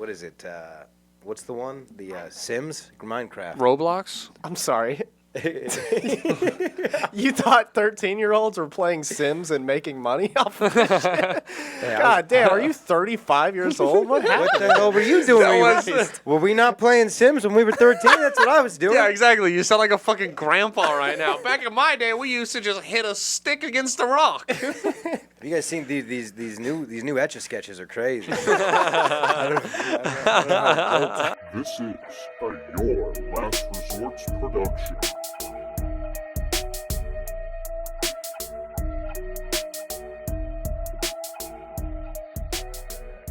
what is it? What's the one? The Sims? Minecraft. Roblox? I'm sorry. You thought 13-year-olds were playing Sims and making money off of this shit? God damn, are you 35 years old? What happened? What the hell were you doing? Were we not playing Sims when we were 13? That's what I was doing. Yeah, exactly. You sound like a fucking grandpa right now. Back in my day, we used to just hit a stick against a rock. Have you guys seen these new Etch-a-Sketches are crazy. This is a Your Last Resorts production.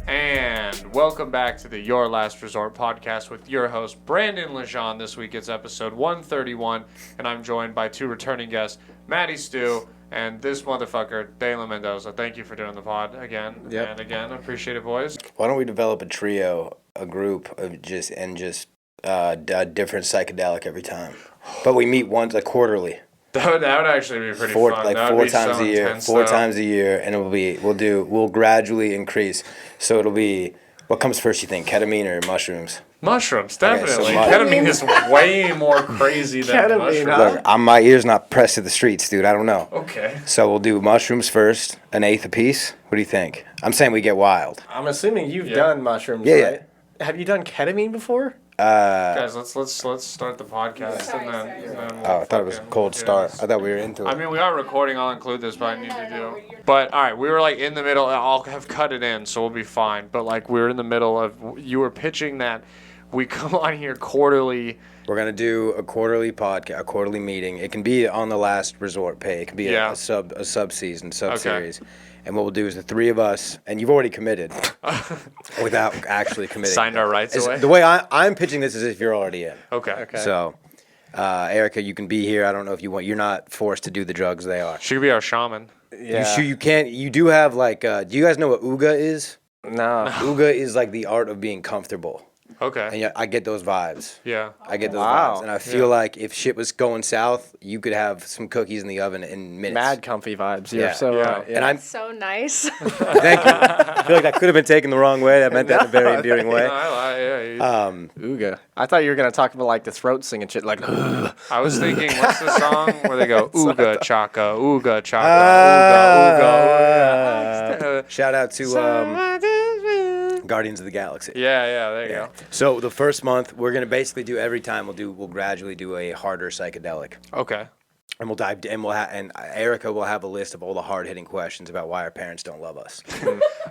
And welcome back to the Your Last Resort podcast with your host, Brandon Lejean. This week it's episode 131, and I'm joined by two returning guests, Matty Stu and this motherfucker, Daylen Mendonca. Thank you for doing the pod again and again. Appreciate it, boys. Why don't we develop a trio, a group of just a different psychedelic every time? But we meet once quarterly. That would actually be pretty fun. Like four times a year. Four times a year, and we'll gradually increase. So it'll be, what comes first, you think, ketamine or mushrooms? Mushrooms, definitely. Okay, so ketamine is way more crazy than mushrooms. Look, my ear's not pressed to the streets, dude. I don't know. Okay. So we'll do mushrooms first, an eighth apiece. What do you think? I'm saying we get wild. I'm assuming you've done mushrooms, right? Yeah. Have you done ketamine before? Guys, let's start the podcast and then we'll I thought it was a cold start. I thought we were into it. I mean, we are recording. I'll include this, but I need to do. But all right, we were like in the middle. I'll have cut it in, so we'll be fine. But like we were in the middle of. You were pitching that we come on here quarterly. We're gonna do a quarterly podcast, a quarterly meeting. It can be on the Last Resort pay. It can be a sub-series. Okay. And what we'll do is the three of us, and you've already committed without actually committing. Signed our rights away? The way I'm pitching this is if you're already in. Okay. So, Erica, you can be here. I don't know if you want. You're not forced to do the drugs. They are. She could be our shaman. Yeah. You can't. You do have like, do you guys know what Uga is? No. Uga is like the art of being comfortable. Okay. And I get those vibes. Yeah. I get those vibes. And I feel like if shit was going south, you could have some cookies in the oven in minutes. Mad comfy vibes. You're so And I'm so nice. Thank you. I feel like that could have been taken the wrong way. I meant that in a very endearing way. Ooga. I thought you were going to talk about like the throat singing shit. Like, I was thinking, what's the song where they go, Ooga Chaka, Ooga Chaka, Ooga, Ooga. Shout out to Guardians of the Galaxy. Yeah, there you go. So the first month, we're gonna basically do every time we'll gradually do a harder psychedelic. Okay. And we'll dive and Erica will have a list of all the hard hitting questions about why our parents don't love us.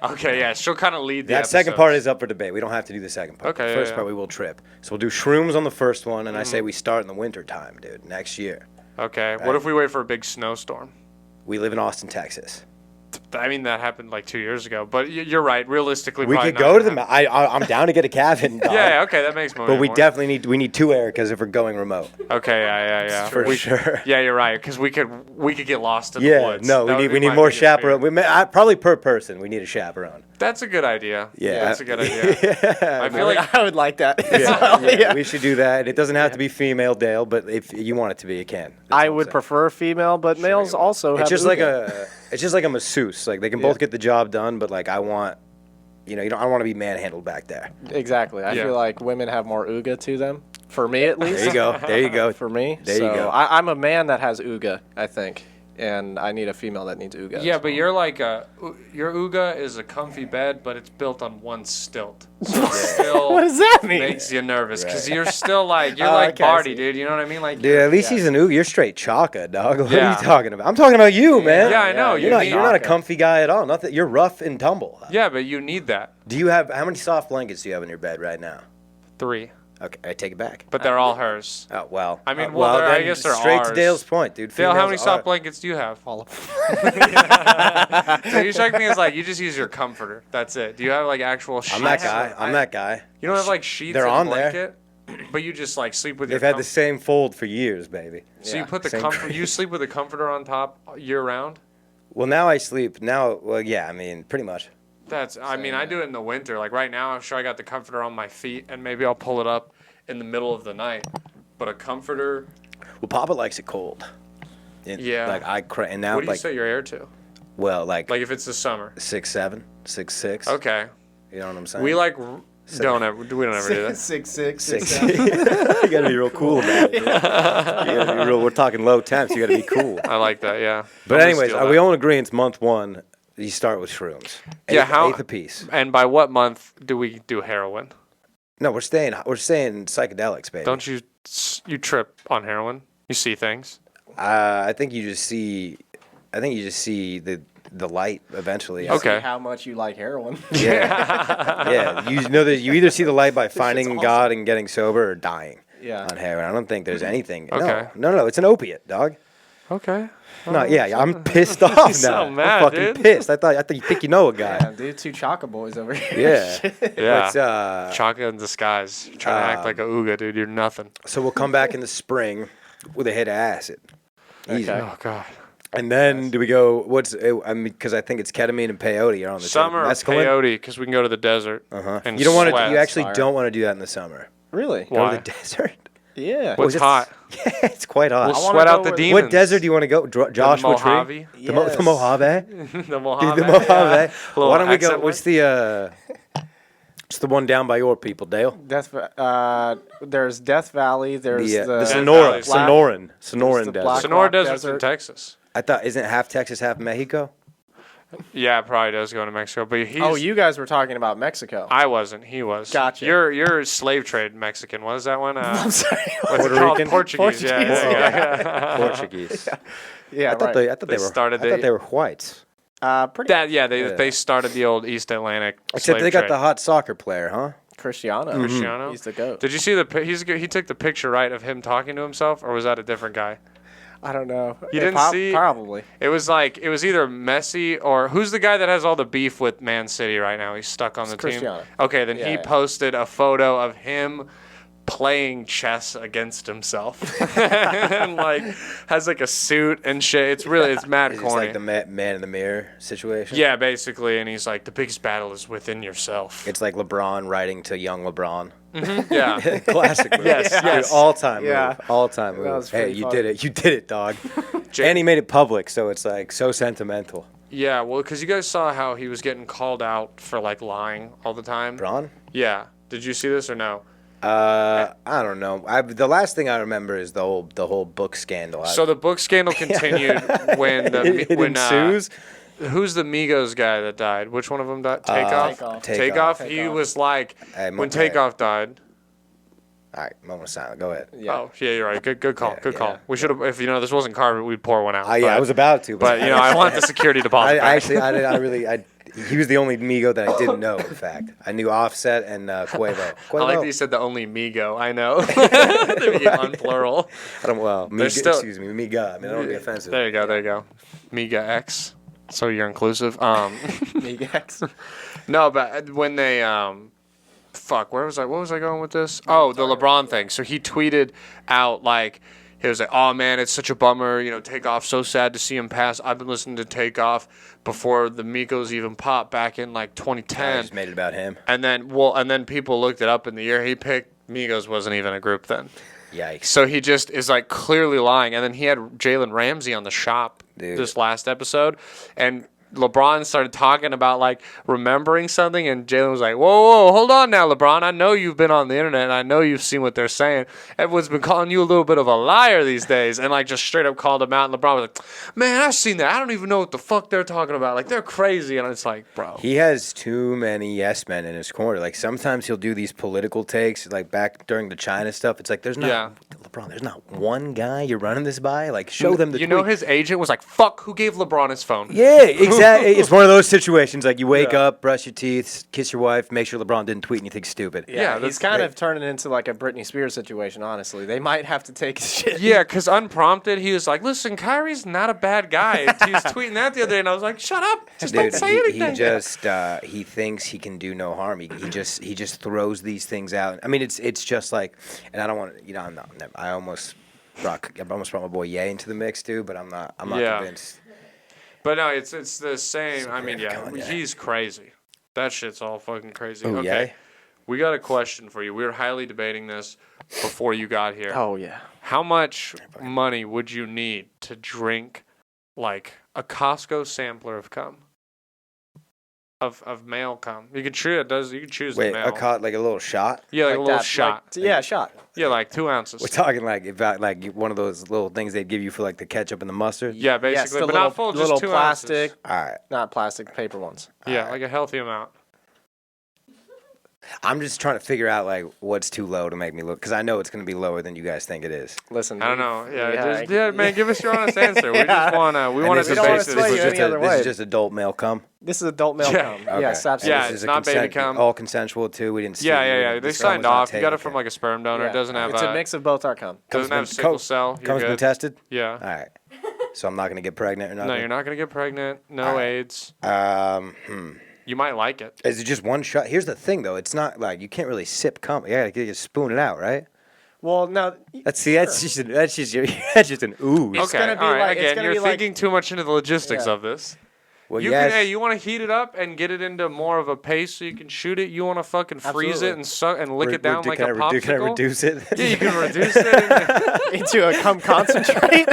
Okay, yeah, she'll kind of lead the That second part is up for debate. We don't have to do the second part. Okay. The first part we will trip. So we'll do shrooms on the first one, and I say we start in the winter time, dude, next year. Okay. Right? What if we wait for a big snowstorm? We live in Austin, Texas. I mean, that happened like 2 years ago, but you're right. Realistically, we could go to the. I'm down to get a cabin. Dog. Yeah, okay, that makes more. But we definitely need two Ericas if we're going remote. Okay, yeah. For sure. Yeah, you're right, because we could get lost in the woods. Yeah, no, we need more chaperone. Probably per person, we need a chaperone. That's a good idea. Yeah, that's a good idea. I feel like I would like that. Yeah, we should do that. It doesn't have to be female, Dale, but if you want it to be, it can. I would prefer female, but males also have. It's just like a masseuse. Like they can both get the job done, but like I want, I don't want to be manhandled back there. Exactly. I feel like women have more ooga to them. For me, at least. There you go. For me. There you go. I'm a man that has ooga, I think. And I need a female that needs ooga. Yeah, but you're like your ooga is a comfy bed, but it's built on one stilt. So it still what does that mean? Makes you nervous because you're still like Barty, dude. You know what I mean? Like, dude, at least he's an ooga. You're straight chaka, dog. What are you talking about? I'm talking about you, man. Yeah, I know. You're not a comfy guy at all. Not that you're rough and tumble. Yeah, but you need that. Do you have how many soft blankets do you have in your bed right now? 3. Okay, I take it back. But they're all hers. Oh, well. I mean, I guess they're straight ours. to Dale's point, dude. Dale, how many soft blankets do you have? All of them. So you strike me as like, you just use your comforter. That's it. Do you have like actual sheets? I'm that guy. You don't have like sheets They're and on a blanket? But you just like sleep with your They've had the same fold for years, baby. So you put you sleep with a comforter on top year round? Well, now I sleep. I mean, pretty much. I mean, I do it in the winter. Like right now, I'm sure I got the comforter on my feet, and maybe I'll pull it up in the middle of the night. But a comforter. Well, Papa likes it cold. Yeah. Like and now what do you set your air to? Well, like if it's the summer. 6'7", 6'6". Okay. You know what I'm saying? We like We don't ever do that. 6'6", 6'6". You gotta be real cool about it. You gotta be real. We're talking low temps. You gotta be cool. I like that. Yeah. But anyways, we all agree it's month 1. You start with shrooms. Eighth a piece. And by what month do we do heroin? No, we're staying psychedelics, baby. Don't you trip on heroin? You see things. I think you just see the light eventually. Okay. See how much you like heroin. Yeah. You know that you either see the light by finding awesome. God and getting sober or dying. Yeah. On heroin. I don't think there's anything. Okay. No. It's an opiate, dog. Okay. No, yeah, I'm pissed off now. so mad, I'm fucking dude. pissed. I think you know a guy. Damn, dude, 2 Chaka boys over here. Yeah. Yeah. But, Chaka in disguise. Trying to act like a ooga, dude. You're nothing. so we'll come back in the spring with a hit of acid. Easy. Okay. Oh God. And then do we go? Because I think it's ketamine and peyote are on the Summer mescaline. peyote because we can go to the desert. And And you don't want to. sweat. You actually Fire. don't want to do that in the summer. Really? Go Why? to the desert. Yeah. What's hot? Yeah, it's quite hot. We'll wanna sweat go out the with- demons. What desert do you want to go? Joshua Tree? Mojave. The Mojave? The Mojave. The Mojave. Little Why don't we go? accent What's the one down by your people, Dale? There's Death Valley. There's The the Sonora. Sonoran the Desert. Black- Sonora Rock Desert's in Desert. Texas. I thought isn't half Texas, half Mexico? Yeah, it probably does go to Mexico, but he's. Oh, you guys were talking about Mexico. I wasn't. He was. Gotcha. You're slave trade Mexican. What is that one? I'm sorry. What's it Puerto called? Rican? Portuguese. Portuguese. Portuguese. Yeah, I thought right. I thought they were. started I thought the- they were whites. Pretty They started the old East Atlantic. Except slave they got trade. the hot soccer player, huh? Cristiano. Cristiano. He's the goat. Did you see he took the picture right of him talking to himself, or was that a different guy? I don't know. You didn't see? Probably. It was either Messi or who's the guy that has all the beef with Man City right now? He's stuck on the team. Cristiano. Okay, then he Yeah. posted a photo of him playing chess against himself, and has a suit and shit. It's mad It's corny. like the man in the mirror situation. Yeah, basically, and he's like, the biggest battle is within yourself. It's like LeBron writing to young LeBron. Yeah. Classic move. Yes, Dude, yes. all-time Yeah. move. All-time move. was Hey, pretty you funny. did it. You did it, dog. And he made it public, so it's so sentimental. Yeah, well, because you guys saw how he was getting called out for lying all the time. LeBron? Yeah. Did you see this or no? I don't know. The last thing I remember is the whole book scandal. So the book scandal continued when it ensues. Who's the Migos guy that died? Which one of them died? Takeoff. Takeoff. He Takeoff. was like Hey, when Takeoff died. All right, moment of silence. Go ahead. Yeah. Oh, yeah, you're right. Good call. Yeah, Good call. yeah. We should have. If this wasn't carpet, we'd pour one out. I was about to, But I want the security deposit. he was the only Migo that I didn't know. In fact, I knew Offset and Quavo. I like that you said the only Migo. I know. They became on plural. I don't. Well, There's Miga, still- excuse me, Miga. I mean, I don't want to be offensive. There you go. Miga X. So you're inclusive. Migax. No, but when they where was I? What was I going with this? Oh, the LeBron thing. So he tweeted out he was like, "Oh man, it's such a bummer. Takeoff. So sad to see him pass. I've been listening to Takeoff before the Migos even popped back in 2010." I just made it about him. And then people looked it up in the year he picked. Migos wasn't even a group then. Yikes. So he just is clearly lying. And then he had Jalen Ramsey on the shop this last episode, and LeBron started talking about remembering something, and Jalen was like, whoa, hold on now, LeBron. I know you've been on the internet, and I know you've seen what they're saying. Everyone's been calling you a little bit of a liar these days, and just straight up called him out. And LeBron was like, man, I've seen that. I don't even know what the fuck they're talking about. They're crazy. And it's bro. He has too many yes men in his corner. Sometimes he'll do these political takes, back during the China stuff. It's there's not LeBron. There's not one guy you're running this by. Show them the. You know, his agent was like, fuck, who gave LeBron his phone? Yeah, exactly. It's one of those situations you wake up, brush your teeth, kiss your wife, make sure LeBron didn't tweet anything stupid. Yeah, he's kind of turning into a Britney Spears situation, honestly. They might have to take his shit. Yeah, because unprompted, he was like, listen, Kyrie's not a bad guy. He was tweeting that the other day, and I was like, shut up. Just don't say anything. He just he thinks he can do no harm. He just throws these things out. I mean, it's just and I don't want to, I almost brought my boy Ye into the mix too, but I'm not convinced. But no, it's the same. I mean, going, yeah. he's crazy. That shit's all fucking crazy. Oh, okay. yeah? We got a question for you. We were highly debating this before you got here. Oh, yeah. How much money would you need to drink a Costco sampler of cum? of male cum. You can choose You can choose Wait, the male. like a little shot? Yeah, like a little that, shot. Yeah, a shot. Yeah, like 2 ounces. We're talking like about like one of those little things they'd give you for like the ketchup and the mustard. Yeah, Yes, basically, the but little, not full. little Just 2 plastic. ounces. All right. Not plastic, paper ones. Yeah, like a healthy amount. I'm just trying to figure out like what's too low to make me look, because I know it's going to be lower than you guys think it is. Listen, I don't know. Yeah, Yeah, man, give us your honest answer. We just wanna And to this is don't wanna base just, sway this you is any just other this way. is just adult male cum. This is adult male Yeah. cum. Okay. Yes, And absolutely. Yeah, this is it's not baby cum. all consensual too. We didn't see. Yeah. They this cum signed was not off. You got it taken. from like a sperm donor. Yeah. It doesn't have It's a mix of both our cum. doesn't have been- sickle cum- cell. You're Cum's been good. tested. Yeah. All right. So I'm not going to get pregnant or nothing. No, you're not gonna get pregnant. No All right. AIDS. Hmm. You might like it. Is it just one shot? Here's the thing, though. It's not like you can't really sip cum. You got to spoon it out, right? Well, now That's just that's just an ooze. It's Okay. gonna be all right. like- it's Again, gonna you're be like- thinking too much into the logistics Yeah. of this. Well, You yes. can. Hey, you want to heat it up and get it into more of a paste so you can shoot it. You want to fucking freeze Absolutely. it and suck and lick it down like a Can popsicle. I reduce it? Yeah, you can reduce it. into a cum concentrate.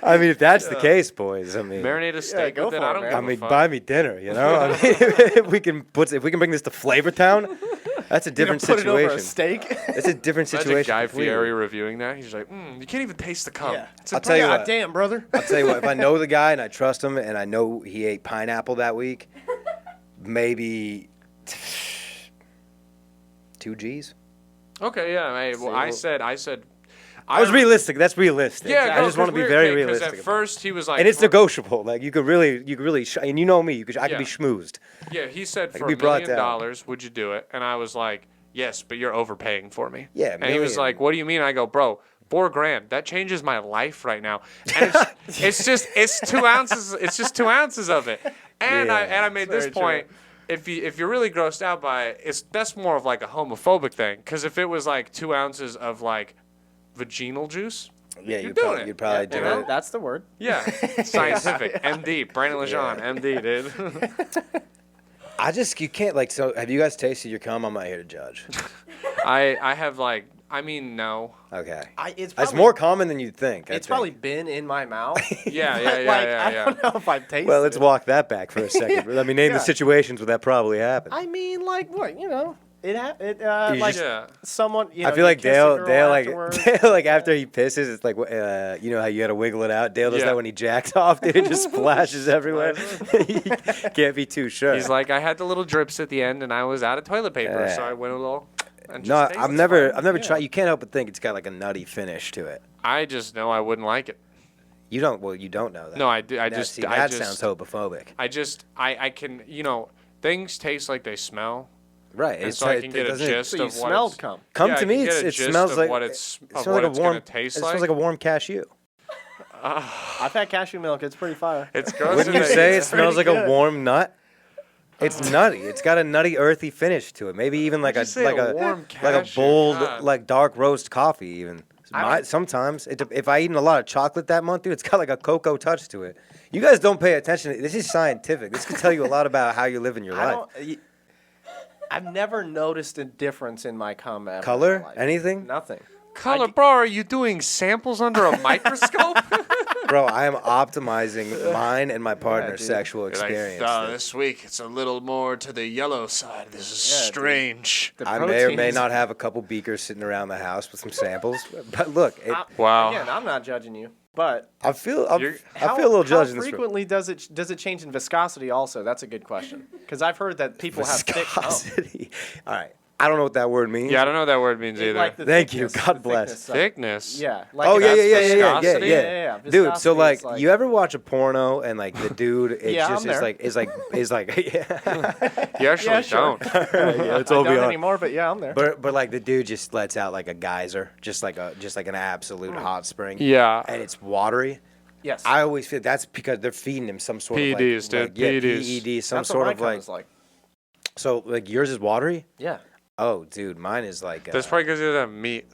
I mean, if that's the case, boys. I mean, Marinate a steak go with it. for I it, don't man. give I a mean, fuck. buy me dinner. You know, I mean, if we can bring this to Flavor Town, that's a different Put it over a situation. steak. It's a different Imagine situation. Guy completely. Fieri reviewing that. He's like, you can't even taste the cum. Yeah. It's I'll tell you God what. damn, brother. I'll tell you what. If I know the guy and I trust him and I know he ate pineapple that week, maybe 2 G's. Okay, yeah. Hey, well, I said. I was realistic. That's realistic. Yeah, I just want to be very realistic. Because at first he was like, and it's negotiable. Like you could really, and you know me. I could Yeah. be schmoozed. Yeah, he said for be $1 brought million, down. would you do it? And I was like, yes, but you're overpaying for me. Yeah, And he was million. like, what do you mean? I go, bro, $4,000. That changes my life right now. And it's 2 ounces. It's just 2 ounces of it. And Yeah, I made this very true. point. If you're really grossed out by it, that's more of like a homophobic thing. Because if it was like 2 ounces of like vaginal juice, Yeah, You're doing it. you'd probably do know? it. That's the word. yeah, scientific, MD, Brandon Lejean, MD, dude. You can't like. So, have you guys tasted your cum? I'm not here to judge. I have no. Okay. It's It's more common than you'd think. I It's think. probably been in my mouth. Yeah, But, yeah, yeah, like, yeah, I yeah. don't know if I've tasted Well, let's it. walk that back for a second. I mean, name the Yeah. situations where that probably happened. I mean, like what? You know, You like just- Yeah. someone. You know, I feel like you kiss a Dale, girl like, afterwards. Dale, like after he pisses, it's like, you know how you gotta wiggle it out. Dale does Yeah. that when he jacks off, dude. It just splashes everywhere. You can't be too sure. He's like, I had the little drips at the end, and I was out of toilet paper, Yeah. so I went a little. And no, just I've tasted never fine. tried. You can't help but think it's got like a nutty finish to it. I just know I wouldn't like it. You don't. Well, you don't know that. No, I do. I Now, just. see, I that just. sounds homophobic. I can. Things taste like they smell, Right. and so I can get a doesn't- gist So you of what smelled it's. cum. Come Yeah, to I me, can get a it gist smells of like what it it's smells of what like a it's warm. gonna taste It like. smells like a warm cashew. I've had cashew milk. It's pretty fire. It's gross. Wouldn't you and say it it's smells like pretty a good. warm nut? It's nutty. It's got a nutty, earthy finish to it. Maybe even like Why'd a you say a warm like a cashew? bold God. like dark roast coffee even. Sometimes if I eaten a lot of chocolate that month, dude, it's got like a cocoa touch to it. You guys don't pay attention. This is scientific. This could tell you a lot about how you're living your life. I've never noticed a difference in my cum ever. Color? in my life. Anything? Nothing. Color, bro, are you doing samples under a microscope? Bro, I am optimizing mine and my partner's dude. sexual experience. dude. This week it's a little more to the yellow side. This is Yeah, dude. strange. The I may or may proteins- not have a couple beakers sitting around the house with some samples, but look, Wow. Again, I'm not judging you, but I feel a little how judged in this. frequently does it change in viscosity? Also, that's a good question because I've heard that people have thick cum. Viscosity. All right, I don't know what that word means. Yeah, I don't know what that word means either. Like the Thank you. thickness- God the bless. thickness of- Thickness. Yeah. Like Oh yeah, that's yeah. viscosity? Yeah. Dude, so Viscosity like, is like- you ever watch a porno and like the dude, it's Yeah, just I'm there. is like yeah. You actually Yeah, sure. don't. yeah, it's I all don't beyond. anymore, but yeah, I'm there. But like the dude just lets out like a geyser, just like an absolute hot spring. Yeah. And it's watery. Yes. I always feel that's because they're feeding him some sort PEDs, of dude, like yeah, PEDs. PED, some That's sort what of my cum like. is like. So like yours is watery. Yeah. Oh, dude, mine is like. That's probably because you have meat,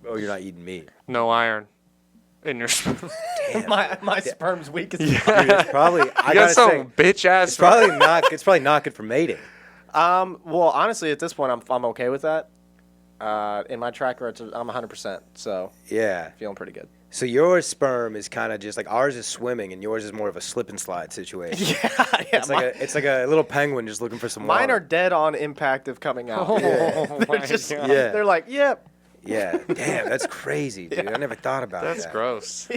Oh, you're not eating meat. no iron in your sperm. my sperm's weak as Dude, it's probably. I You got gotta some say, bitch ass. it's probably not. It's probably not good for mating. Well, honestly, at this point, I'm okay with that. In my tracker, I'm 100%, so Yeah. feeling pretty good. So your sperm is kind of just like ours is swimming, and yours is more of a slip and slide situation. Yeah. It's like a little penguin just looking for some water. Mine are dead on impact of coming out. Oh, my just, God. Yeah. They're like, yep. Yeah. Damn, that's crazy, dude. I never thought about that. That's gross.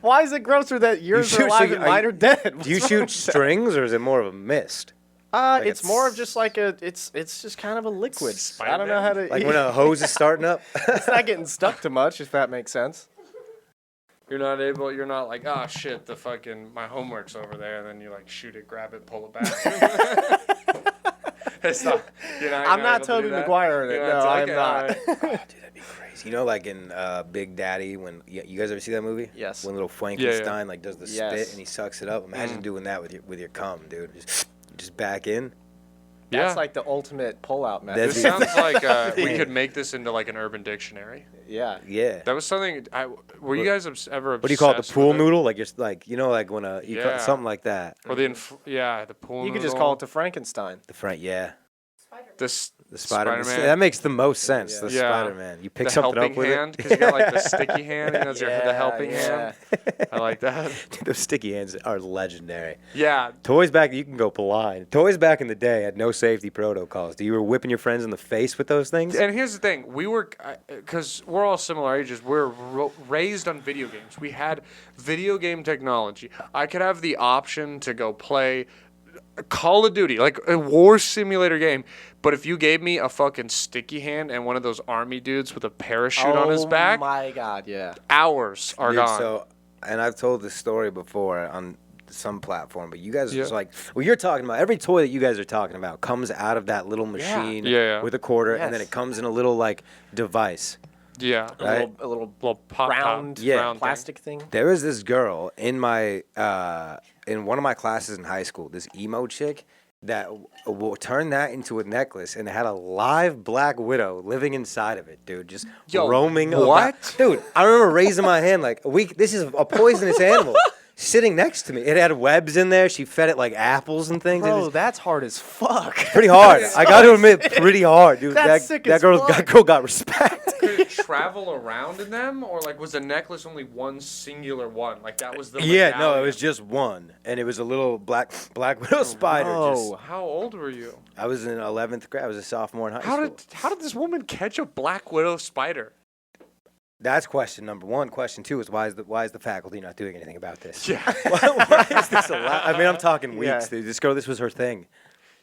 Why is it grosser that yours shoot- are alive so and are mine you- are dead? Do you What's wrong shoot with that? strings, or is it more of a mist? It's more of just like it's just kind of a liquid. I don't know how to. Like when a hose is starting up? It's not getting stuck too much, if that makes sense. You're not like, oh shit, my homework's over there, and then you like shoot it, grab it, pull it back. It's not, I'm not Tobey Maguire in it. No, I'm not. Dude, that'd be crazy. You know, like in Big Daddy, when you guys ever see that movie? Yes. When little Frankenstein Yeah. like does the Yes. spit and he sucks it up. Imagine doing that with your cum, dude. Just back in. That's Yeah. like the ultimate pull-out method. This sounds like we could make this into like an urban dictionary. Yeah. Yeah. That was something. Were you guys ever? What do you call it? The obsessed pool with it? noodle? Like just like like when something like that. Or the the pool. You could just noodle. call it the Frankenstein. The front, yeah. This The Spider-Man. Spider-Man. That makes the most sense. The Yeah. Spider-Man. You pick the something helping up with hand it. because you got like the sticky hand. That's the helping yeah. hand. I like that. Dude, those sticky hands are legendary. Yeah. Toys back, you can go blind. Toys back in the day had no safety protocols. You were whipping your friends in the face with those things? And here's the thing: we were, because we're all similar ages. We're raised on video games. We had video game technology. I could have the option to go play Call of Duty, like a war simulator game. But if you gave me a fucking sticky hand and one of those army dudes with a parachute on his back, Oh my God, yeah. hours are Dude, gone. So, and I've told this story before on some platform, but you guys are just Yeah. like, well, you're talking about, every toy that you guys are talking about comes out of that little machine Yeah. with a quarter, and then Yes. it comes in a little, like, device. Yeah. Right? A little Little pop round, Yeah. round thing. plastic thing. There was this girl in my in one of my classes in high school, this emo chick that turned that into a necklace and had a live black widow living inside of it, dude, just roaming what? about. Dude, I remember raising my hand like, this is a poisonous animal sitting next to me. It had webs in there. She fed it like apples and things. It Bro, was that's hard as fuck. pretty hard. I got to admit, pretty hard, dude. That's sick as That fuck. girl got respect. Could it travel around in them, or like was the necklace only one singular one? Like that was the Yeah, no, it medallion? was just one, and it was a little black widow spider. bro. How old were you? I was in 11th grade. I was a sophomore in high school. How did this woman catch a black widow spider? That's question number one. Question two is why is the faculty not doing anything about this? Yeah. why is this allowed? I mean, I'm talking weeks, Yeah. dude. This girl, this was her thing.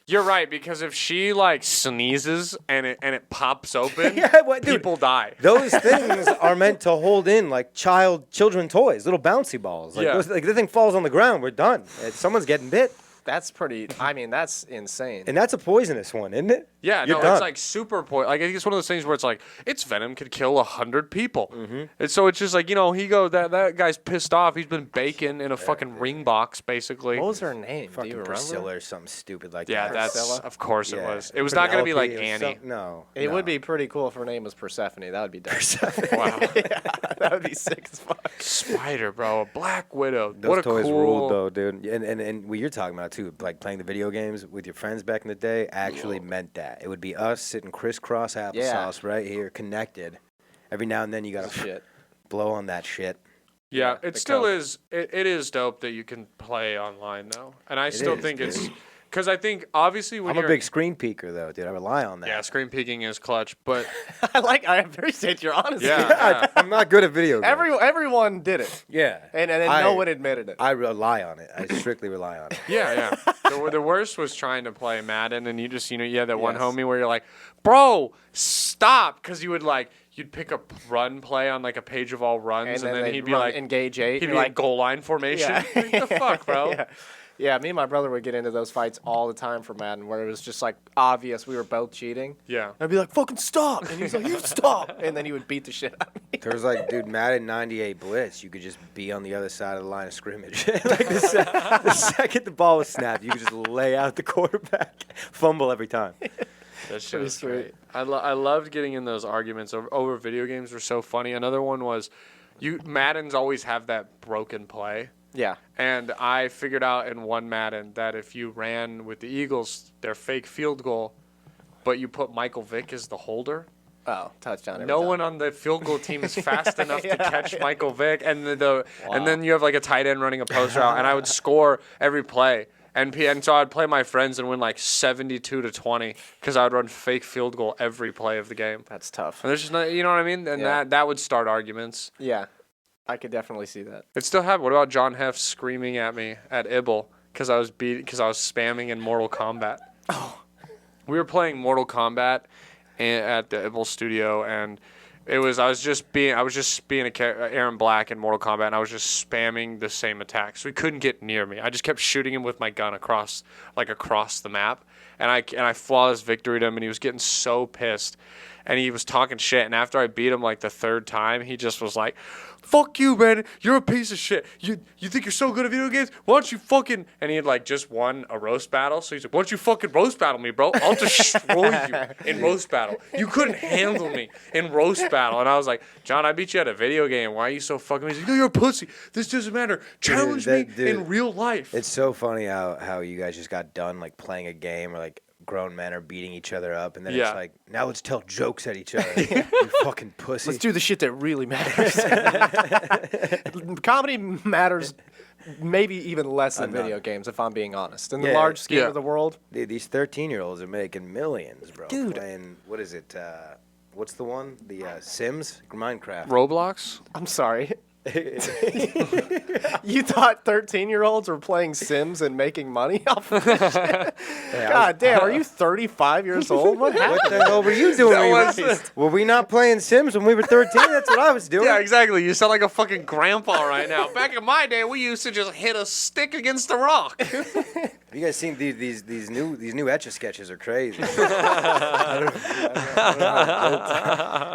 You're right, because if she like sneezes and it pops open, Yeah, what, dude? people die. Those things are meant to hold in like children toys, little bouncy balls. Like, Yeah. like the thing falls on the ground, we're done. Someone's getting bit, That's pretty. I mean, that's insane. and that's a poisonous one, isn't it? Yeah, You're no, done. it's like super poison. Like I think it's one of those things where it's like its venom could kill 100 people, Mm-hmm. and so it's just like that guy's pissed off. He's been baking in a fucking ring box, basically. What was her name? Do Fucking you remember? Priscilla or something stupid like Yeah, that. that's Priscilla? of course it Yeah. was. It was not gonna be like Penelope or Annie. some- No. It no. would be pretty cool if her name was Persephone. That would be dope. Wow, That would be sick as fuck. spider, bro, a black widow. Those what a toys cool. ruled though, dude. And what you're talking about too, like playing the video games with your friends back in the day, actually meant that. It would be us sitting crisscross applesauce right here, connected. Every now and then you gotta Shit. blow on that shit. Yeah, the it still coke. is. It is dope that you can play online though, and I still is, think dude. it's because I think obviously when I'm you're a big screen peeker though, dude. I rely on that. yeah, screen peeking is clutch, but I appreciate your honesty. yeah. I'm not good at video games. Everyone did it, yeah. and then I- no one admitted it. I rely on it. I strictly rely on it. Yeah. The worst was trying to play Madden, and you just, you had that one Yes. homie where you're like, bro, stop. Because you'd pick a run play on like a page of all runs, and then they'd he'd be run like, engage 8. he'd You're be like like, goal line formation. Yeah. Like, the fuck, bro? yeah. Yeah, me and my brother would get into those fights all the time for Madden, where it was just like obvious we were both cheating. Yeah. And I'd be like, "Fucking stop!" And he's like, "You stop!" And then he would beat the shit out of me. There was like, dude, Madden 98 Blitz, you could just be on the other side of the line of scrimmage. Like the second the ball was snapped, you could just lay out the quarterback, fumble every time. That shit Pretty was sweet. great. I loved getting in those arguments over video games. Were so funny. Another one was, Maddens always have that broken play. Yeah. And I figured out in one Madden that if you ran with the Eagles, their fake field goal, but you put Michael Vick as the holder. Oh, touchdown. Every No time. one on the field goal team is fast enough to catch Michael Vick, and and then you have like a tight end running a post route, and I would score every play, and so I'd play my friends and win like 72-20 because I would run fake field goal every play of the game. That's tough. And there's just not, you know what I mean, and that would start arguments. Yeah, I could definitely see that. It still happened. What about John Heft screaming at me at Ibble because I was spamming in Mortal Kombat? Oh, we were playing Mortal Kombat at the Ibble studio, and I was just being Aaron Black in Mortal Kombat, and I was just spamming the same attack. So he couldn't get near me. I just kept shooting him with my gun across the map, and I flawless victoried him, and he was getting so pissed, and he was talking shit. And after I beat him like the third time, he just was like, "Fuck you, Brandon. You're a piece of shit. You think you're so good at video games? Why don't you fucking..." And he had like just won a roast battle. So he's like, "Why don't you fucking roast battle me, bro? I'll destroy you in roast battle. You couldn't handle me in roast battle." And I was like, "John, I beat you at a video game. Why are you so fucking..." He's like, "No, you're a pussy. This doesn't matter. Challenge me in real life." It's so funny how you guys just got done like playing a game or like grown men are beating each other up, and then it's like, now let's tell jokes at each other. You fucking pussy. let's do the shit that really matters. Comedy matters maybe even less than video games, if I'm being honest. In the large scheme of the world. Dude, these 13-year-olds are making millions, bro. Dude. Playing, what is it? What's the one? The Sims? Minecraft. Roblox? I'm sorry. You thought 13-year-olds were playing Sims and making money off of this shit? God damn, are you 35 years old? What happened? What the hell were you doing? Were we not playing Sims when we were 13? That's what I was doing. Yeah, exactly. You sound like a fucking grandpa right now. Back in my day, we used to just hit a stick against a rock. Have you guys seen these new Etch-a-Sketches are crazy. You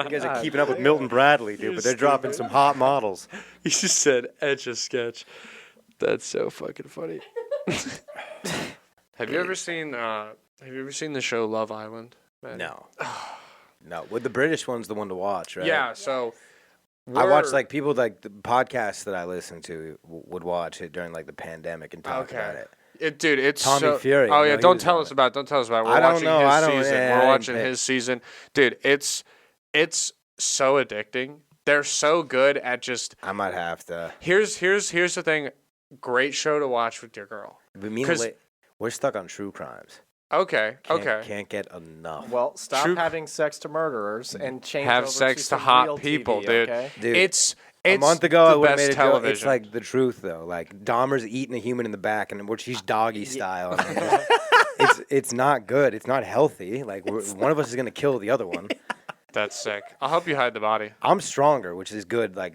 guys are keeping up with Milton Bradley, dude, but they're dropping some hot models. You just said Etch-a-Sketch. That's so fucking funny. Have you ever seen the show Love Island? Matty? No. No. Well, the British one's the one to watch, right? Yeah, so I watch like people like the podcasts that I listen to would watch it during like the pandemic and talk about it. Dude, it's Tommy Fury. Oh yeah, he don't was tell on us it. about it. Don't tell us about it. I don't know. I don't- We're watching his season. Dude, it's so addicting. They're so good at just. I might have to. Here's the thing. Great show to watch with your girl. But me and we're stuck on true crimes. Okay. Can't get enough. Well, stop True- having sex to murderers and change Have over sex to some hot real people, TV, dude. okay? Dude, It's a month ago, I the would have best made a joke. television. It's like the truth, though. Like Dahmer's eating a human in the back, and she's doggy style. And I'm just, it's not good. It's not healthy. Like one of us is gonna kill the other one. That's sick. I'll help you hide the body. I'm stronger, which is good. Like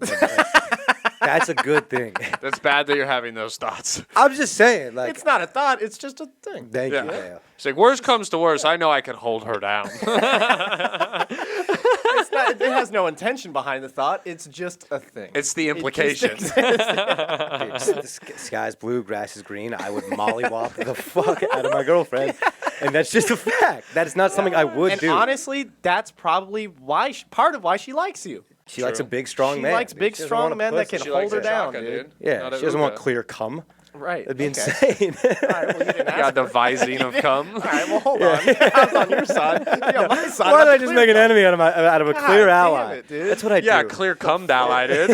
that's a good thing. That's bad that you're having those thoughts. I'm just saying. Like It's not a thought. It's just a thing. thank you. Yeah. Dale. It's like, worst comes to worst, I know I can hold her down. It's not, it has no intention behind the thought. It's just a thing. It's the implication. Dude, the sky's blue, grass is green. I would mollywop the fuck out of my girlfriend, and that's just a fact. That's not something I would and do. honestly, that's probably why part of why she likes you. She likes a big, strong She man. likes dude. big, She doesn't strong want a men that pussy. can She hold likes her a down, shaka, dude. Yeah, Not a she doesn't want uga. clear cum. Right. That'd be okay. insane. All right, well, you didn't ask Got the for it. Visine of cum. All right, well, hold on. I was on your side. Yeah, my side. Why did I I'm just clear make an cut. enemy out of a clear damn ally? it, dude. That's what I do. Yeah, clear cum ally, dude.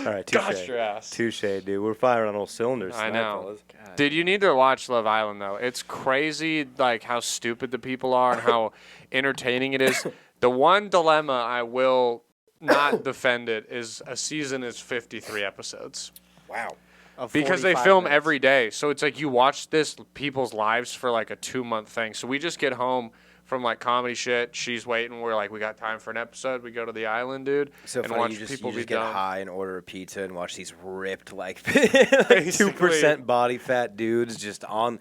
All right, Gosh, touche. your ass. Touche, dude. We're firing on all cylinders. I tonight, know. fellas. Dude, you need to watch Love Island, though. It's crazy, like, how stupid the people are and how entertaining it is. The one dilemma I will not defend it is a season is 53 episodes. Wow. Of Because they 45 film minutes. every day. So it's like you watch this people's lives for like a 2-month thing. So we just get home from like comedy shit. She's waiting. We're like, we got time for an episode. We go to the island, dude, So and funny, watch you just people be get dumb. high and order a pizza and watch these ripped like 2% body fat dudes just on.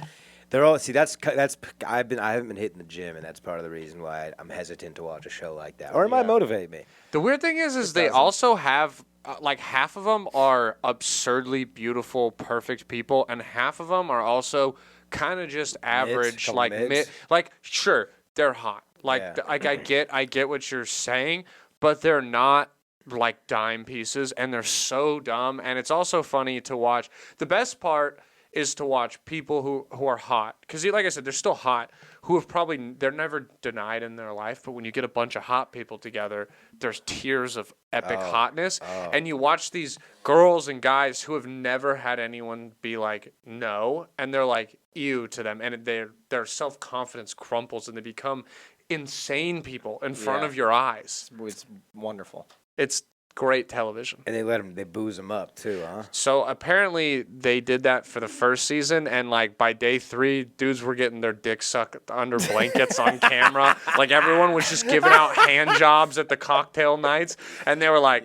They're all I haven't been hitting the gym, and that's part of the reason why I'm hesitant to watch a show like that. Or it might motivate me. The weird thing is they also have like half of them are absurdly beautiful, perfect people, and half of them are also kind of just average, couple like mids. like sure they're hot, like Yeah. like I get what you're saying, but they're not like dime pieces, and they're so dumb, and it's also funny to watch. The best part is to watch people who are hot, because like I said, they're still hot, who have probably they're never denied in their life, but when you get a bunch of hot people together, there's tears of epic hotness, and you watch these girls and guys who have never had anyone be like no, and they're like ew to them, and their self-confidence crumples, and they become insane people in front of your eyes. It's wonderful. It's great television. And they booze them up too, huh? So apparently they did that for the first season, and like by day 3, dudes were getting their dicks sucked under blankets on camera. Like everyone was just giving out hand jobs at the cocktail nights, and they were like,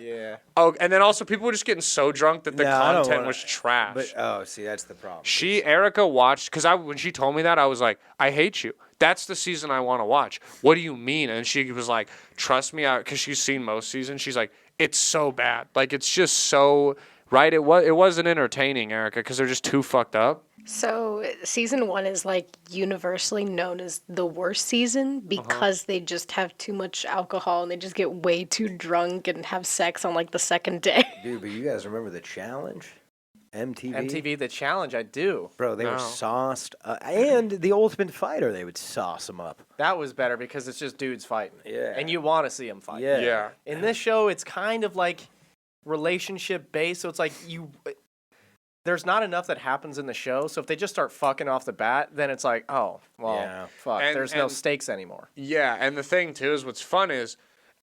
oh, and then also people were just getting so drunk that the content was trash. But see, that's the problem. Erica watched, because when she told me that, I was like, I hate you. That's the season I want to watch. What do you mean? And she was like, trust me, because she's seen most seasons. She's like, it's so bad. Like, it's just so, right? It wasn't entertaining, Erica, because they're just too fucked up. So season 1 is like universally known as the worst season because they just have too much alcohol and they just get way too drunk and have sex on like the second day. Dude, but you guys remember The Challenge? MTV? The Challenge, I do. Bro, they were sauced. And The Ultimate Fighter, they would sauce them up. That was better because it's just dudes fighting. Yeah. And you want to see them fight. Yeah. In this show, it's kind of like relationship based, so it's like there's not enough that happens in the show, so if they just start fucking off the bat, then it's like, oh, well, fuck, there's no stakes anymore. Yeah, and the thing, too, is what's fun is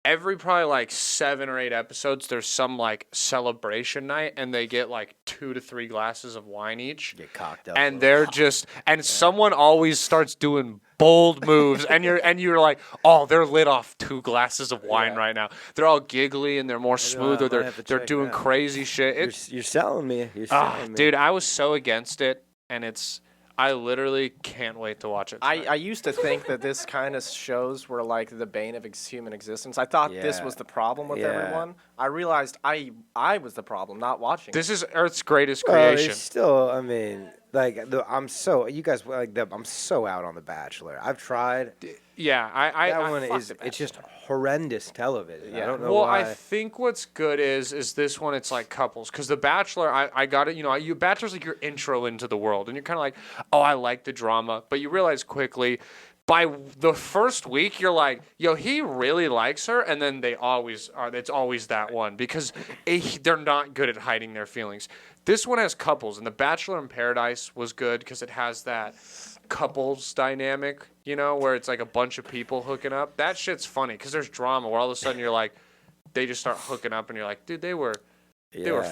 every probably like 7 or 8 episodes, there's some like celebration night, and they get like 2 to 3 glasses of wine each. Get cocked up. And they're just, and someone always starts doing bold moves, and you're like, oh, they're lit off 2 glasses of wine right now. They're all giggly and they're more smooth, or they're doing crazy shit. You're selling me. You're selling me. Dude, I was so against it, and I literally can't wait to watch it. I used to think that this kind of shows were like the bane of human existence. I thought this was the problem with everyone. I realized I was the problem, not watching. This is Earth's greatest creation. It's still, I mean, like I'm so out on The Bachelor. I've tried. Yeah, That one it's just horrendous television. Yeah. I don't know well, why. I think what's good is this one. It's like couples, because The Bachelor, I got it. You know, Bachelor's like your intro into the world, and you're kind of like, oh, I like the drama, but you realize quickly, by the first week, you're like, yo, he really likes her, and then they always are. It's always that one, because they're not good at hiding their feelings. This one has couples, and The Bachelor in Paradise was good because it has that couples dynamic, you know, where it's like a bunch of people hooking up. That shit's funny because there's drama where all of a sudden you're like, they just start hooking up, and you're like, dude, they were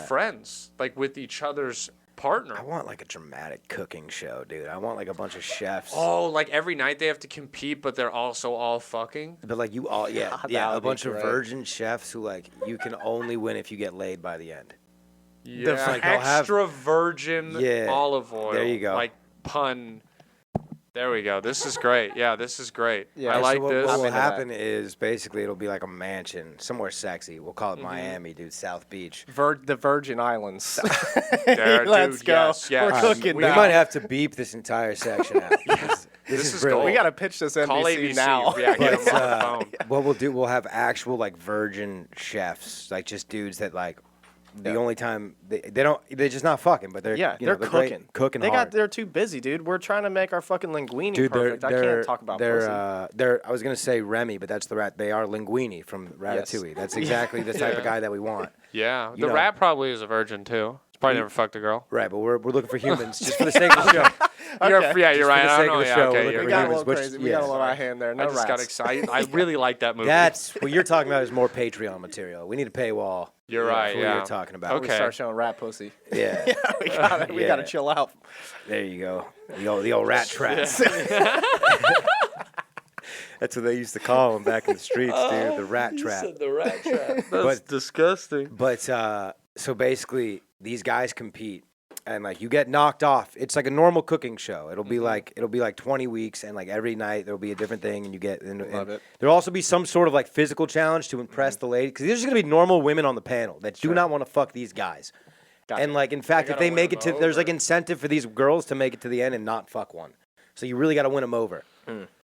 friends, like with each other's partner. I want like a dramatic cooking show, dude. I want like a bunch of chefs. Oh, like every night they have to compete, but they're also all fucking. But like you all, a bunch of virgin chefs who like you can only win if you get laid by the end. Yeah, like extra virgin olive oil. There you go. Like pun. There we go. This is great. Yeah, this is great. Yeah, I like this. What will happen is basically it'll be like a mansion somewhere sexy. We'll call it Miami, dude. South Beach. The Virgin Islands. There, Let's dude, go. Yes. We're cooking We now. might have to beep this entire section out. This is brilliant. We got to pitch this Call NBC ABC now. Yeah, get them on the phone. What we'll do, we'll have actual like virgin chefs, like just dudes that like the only time they're just not fucking, but they're they're cooking. Cooking hard. They're too busy, dude. We're trying to make our fucking linguine Dude, perfect. I can't talk about pussy. I was gonna say Remy, but that's the rat. They are linguini from Ratatouille. That's exactly the type of guy that we want. Yeah, You know. rat probably is a virgin too. He's probably never fucked a girl. Right, but we're looking for humans just for the sake of the show. You're Just right. for the I sake know. of the Yeah, show, okay. we're You're We looking got a for little humans, crazy. We got a little out of hand there. No I just got rats. excited. I really like that movie. That's what you're talking about is more Patreon material. We need a paywall. You're right. For what Yeah. you're talking about. Okay. We start showing rat pussy. Yeah. We gotta chill out. There you go. The old rat traps. That's what they used to call them back in the streets, dude. The rat trap. The rat trap. That's disgusting. But so basically, these guys compete, and like you get knocked off. It's like a normal cooking show. It'll be like 20 weeks, and like every night there'll be a different thing, and you get. Love it. There'll also be some sort of like physical challenge to impress the lady, because there's just gonna be normal women on the panel that do not want to fuck these guys. Gotcha. And like in fact, if gotta they win make it them to, there's like over. incentive for these girls to make it to the end and not fuck one. So you really got to win them over.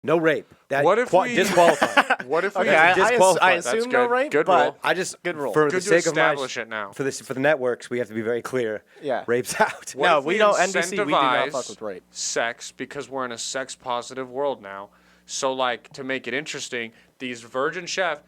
No rape. That What if we disqualified? What if we? Okay, I disqualified. assume That's no good. rape, Good but rule. I just Good rule. for Good the to sake of my establish it now. for the networks, we have to be very clear. Yeah. Rape's out. What No, if we don't. NBC, we do not incentivize fuck with rape. sex because we're in a sex positive world now. So like to make it interesting, these virgin chefs.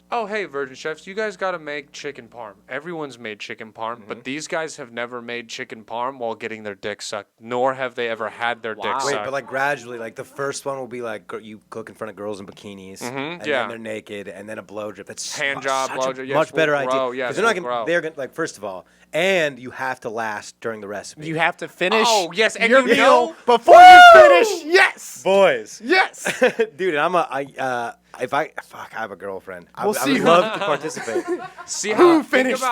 Oh, hey, virgin chefs, you guys got to make chicken parm. Everyone's made chicken parm, but these guys have never made chicken parm while getting their dick sucked, nor have they ever had their dick Wow. sucked. Wait, but like gradually, like the first one will be like you cook in front of girls in bikinis, and yeah. then they're naked, and then a blowjob. That's Hand job, such blowjob, a yes, much better will grow, idea. yes, they're not will gonna. grow. They're gonna like first of all, and you have to last during the recipe. You have to finish. Oh, yes, and your you meal know- before you finish. Yes. boys. Yes. Dude, if I have a girlfriend, I We'll would see who- love to participate. See how finished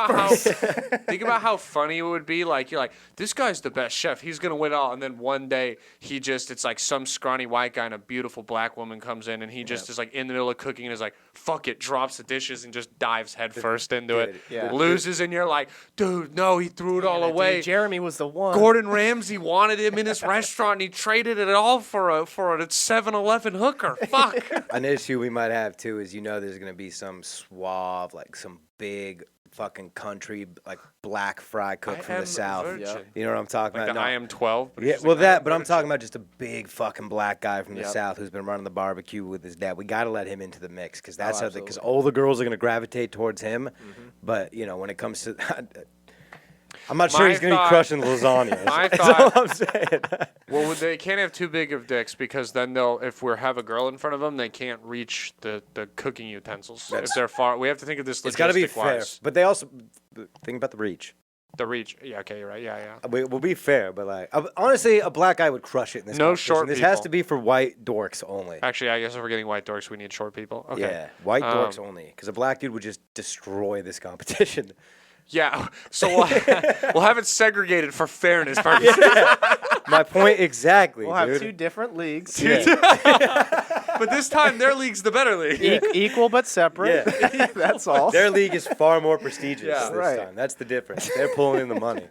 think about how funny it would be. Like you're like, this guy's the best chef. He's gonna win all. And then one day it's like some scrawny white guy and a beautiful black woman comes in, and he just is like in the middle of cooking and is like, fuck it, drops the dishes and just dives headfirst into it. Yeah. Loses, and you're like, dude, no, he threw it all away. Dude, Jeremy was the one. Gordon Ramsay wanted him in his restaurant, and he traded it all for a 7-Eleven hooker. Fuck. An issue we might have too is there's gonna be some suave, like some big fucking country like black fry cook from the south. Virgin. You know what I'm talking Like about? the I am 12. But it's Yeah, just well like, I am but I'm virgin. talking about just a big fucking black guy from the Yep. south who's been running the barbecue with his dad. We got to let him into the mix because that's how because absolutely. all the girls are gonna gravitate towards him. But when it comes to I'm not sure My he's gonna thought- be crushing lasagna. my That's all thought- I'm saying. Well, they can't have too big of dicks because then if we have a girl in front of them, they can't reach the cooking utensils. If they're far, we have to think of this It's got to be logistic fair, wise. but they also think about the reach. The reach. Yeah, okay, you're right. Yeah. We'll be fair, but like honestly, a black guy would crush it in this. No competition. short This has people. to be for white dorks only. Actually, I guess if we're getting white dorks, we need short people. Okay. Yeah, white dorks only, because a black dude would just destroy this competition. Yeah. So we'll have it segregated for fairness purposes. My point exactly, We'll have dude. two different leagues. But this time, their league's the better league. Equal but separate. Yeah. That's all. Their league is far more prestigious Yeah. this Right. time. That's the difference. They're pulling in the money.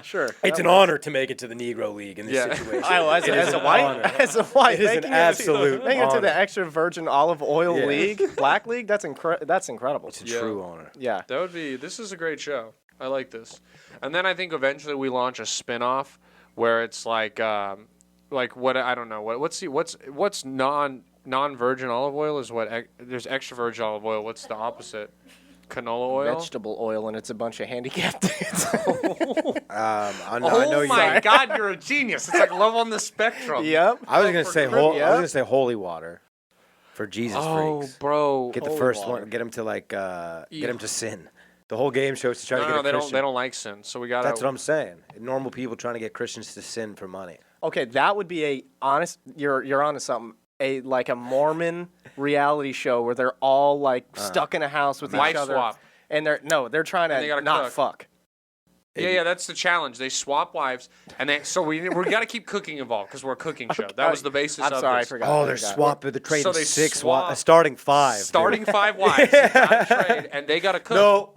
Sure. It's an honor to make it to the Negro League in this Yeah. situation. Oh, It is as a an white, honor. as a white, It is an making absolute making it to the honor. extra virgin olive oil Yeah. league, black league. That's incredible. It's a Yeah. true honor. Yeah. This is a great show. I like this. And then I think eventually we launch a spin-off where it's like what I don't know. What's non-virgin olive oil is what there's extra virgin olive oil. What's the opposite? Canola oil? Vegetable oil, and it's a bunch of handicapped dudes. I know Oh you. my God, you're a genius. It's like love on the spectrum. Yep. I was gonna say I was gonna say holy water, for Jesus Oh, freaks. bro. Get the holy first water. one. Get him to get him to sin. The whole game show is to try to get No, a they Christian. don't like sin. So we got to That's what I'm saying. Normal people trying to get Christians to sin for money. Okay, that would be a honest. You're onto something. A Mormon reality show where they're all like stuck in a house with Wife each other, swap. and they're trying And they to gotta not cook. fuck. Yeah, that's the challenge. They swap wives, and we got to keep cooking involved because we're a cooking show. That was the basis I'm of sorry, this. I forgot. Oh, I they're forgot. swapping. They're trading So they starting five. dude. Starting 5 wives, you gotta trade, and they got to cook. No,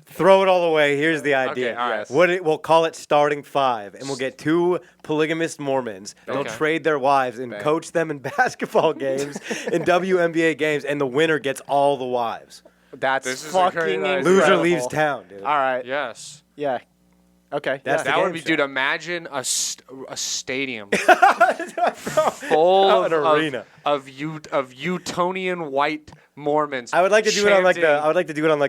throw it all away. Here's the idea. Okay, all right. We'll call it starting five, and we'll get 2 polygamous Mormons. They'll Okay. trade their wives and coach them in basketball games, in WNBA games, and the winner gets all the wives. That's This is a great fucking idea. incredible. Loser leaves town, dude. All right. Yes. Yeah. Okay. That's yeah. That game would be, show. dude. Imagine a stadium full An arena. of Utonian white Mormons. I would like to do it on chanting, I would like to do it on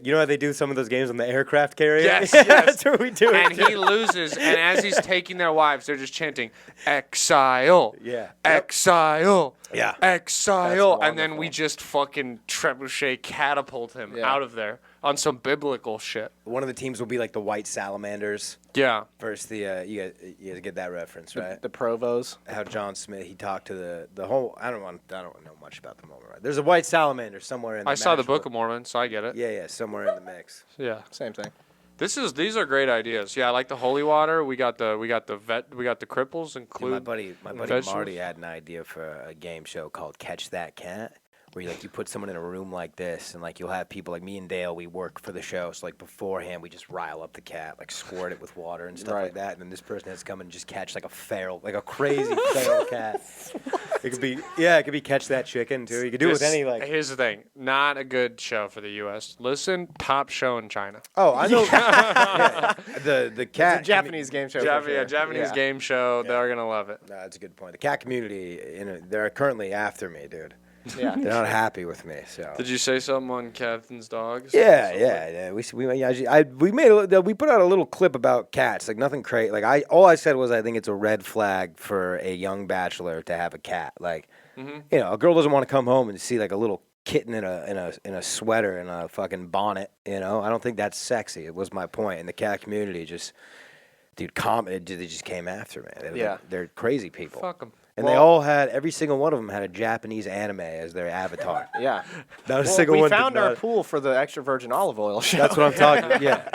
you know how they do some of those games on the aircraft carrier? Yes, Yeah, yes. That's what we do. And he loses, and as he's taking their wives, they're just chanting "Exile, Yeah. exile, Yeah. exile," and then wonderful. we just fucking trebuchet catapult him Yeah. out of there on some biblical shit. One of the teams will be like the white salamanders Yeah. versus the you guys get that reference, right? The Provos. How John Smith he talked to the whole I don't know much about the moment. Right? There's a white salamander somewhere in the I saw the match Book where- of Mormon, so I get it. Yeah, somewhere in the mix. Yeah. Same thing. These are great ideas. Yeah, I like the holy water. We got the cripples Dude, include. my buddy vegetables. Marty had an idea for a game show called Catch That Cat, where you put someone in a room like this, and you'll have people like me and Dale. We work for the show, so beforehand we just rile up the cat, squirt it with water and stuff like that, and then this person has to come and just catch a feral, a crazy feral cat. It could be catch that chicken too. You could do it with any Here's the thing, not a good show for the U.S. Listen, top show in China. Oh, I know. The cat. It's a Japanese game show. Japanese game show. They're gonna love it. No, that's a good point. The cat community, they're currently after me, dude. Yeah. They're not happy with me. So. Did you say something on Captain's dogs? Yeah. We put out a little clip about cats. Nothing crazy. All I said was I think it's a red flag for a young bachelor to have a cat. A girl doesn't want to come home and see a little kitten in a sweater and a fucking bonnet. I don't think that's sexy. It was my point. And the cat community just, dude, they just came after me. They're crazy people. Fuck them. And they all had, every single one of them had a Japanese anime as their avatar. Yeah. Not a single one. We found our pool for the extra virgin olive oil show. That's what I'm talking about. Yeah.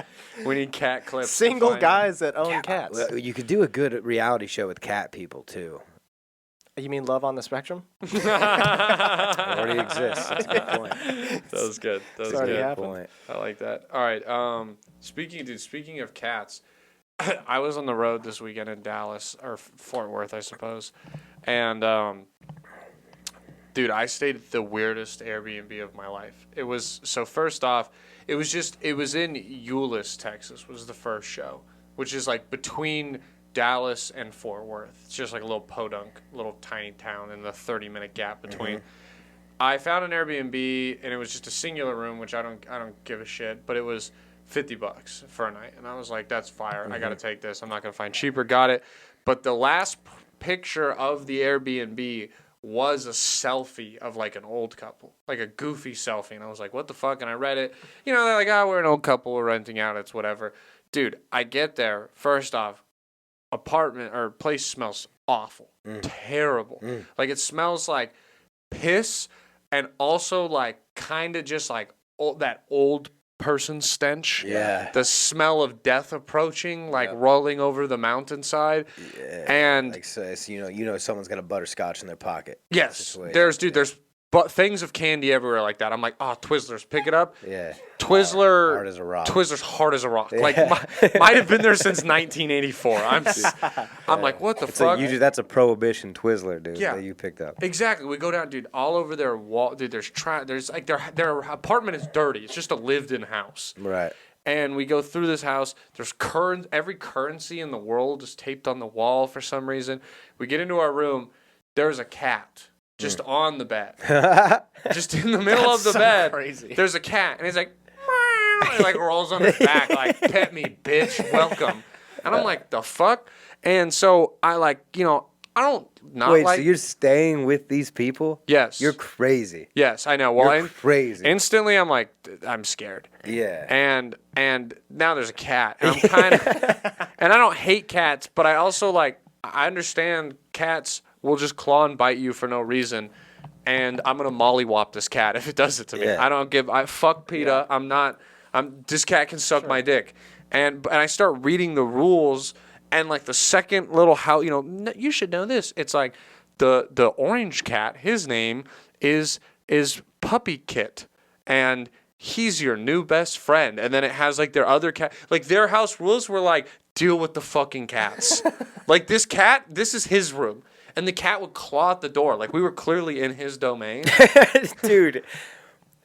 We need cat clips. Single guys that own cats. Well, you could do a good reality show with cat people, too. You mean Love on the Spectrum? It already exists. That's a good point. That was good. That was a good point. I like that. All right. Speaking of cats, I was on the road this weekend in Dallas, or Fort Worth, I suppose. And, dude, I stayed at the weirdest Airbnb of my life. It was, so first off, it was in Euless, Texas, was the first show, which is between Dallas and Fort Worth. It's just a little podunk, little tiny town in the 30-minute gap between. I found an Airbnb, and it was just a singular room, which I don't give a shit, but it was $50 for a night. And I was like, that's fire. I got to take this. I'm not going to find cheaper. Got it. But the last picture of the Airbnb was a selfie of an old couple, a goofy selfie. And I was like, what the fuck? And I read it. They're like, we're an old couple. We're renting out. It's whatever. Dude, I get there. First off, apartment or place smells awful. Terrible. It smells like piss and also kind of just that old person stench. Yeah. The smell of death approaching, rolling over the mountainside. Yeah. And someone's got a butterscotch in their pocket. Yes. There's things of candy everywhere like that. I'm like, Twizzlers, pick it up. Yeah. Twizzler. Hard as a rock. Twizzler's hard as a rock. Yeah. Might have been there since 1984. I'm like, what the fuck? That's a Prohibition Twizzler, dude, that you picked up. Exactly. We go down, dude, all over their wall. Dude, there's their apartment is dirty. It's just a lived-in house. Right. And we go through this house. There's every currency in the world is taped on the wall for some reason. We get into our room. There's a cat. Just on the bed. Just in the middle of the bed. Crazy. There's a cat. And he's like, meow. He rolls on his back pet me, bitch, welcome. And I'm like, the fuck? And so I I don't not Wait, so you're staying with these people? Yes. You're crazy. Yes, I know. Well, you're crazy. Instantly, I'm like, I'm scared. Yeah. And now there's a cat. And I'm kind of, and I don't hate cats, but I also I understand cats will just claw and bite you for no reason, and I'm gonna mollywop this cat if it does it to me. Yeah. Fuck PETA. Yeah. This cat can suck my dick, and I start reading the rules, and the second little how you should know this. It's the orange cat. His name is Puppy Kit, and he's your new best friend. And then it has their other cat. Their house rules were deal with the fucking cats. This cat, this is his room. And the cat would claw at the door. We were clearly in his domain. Dude.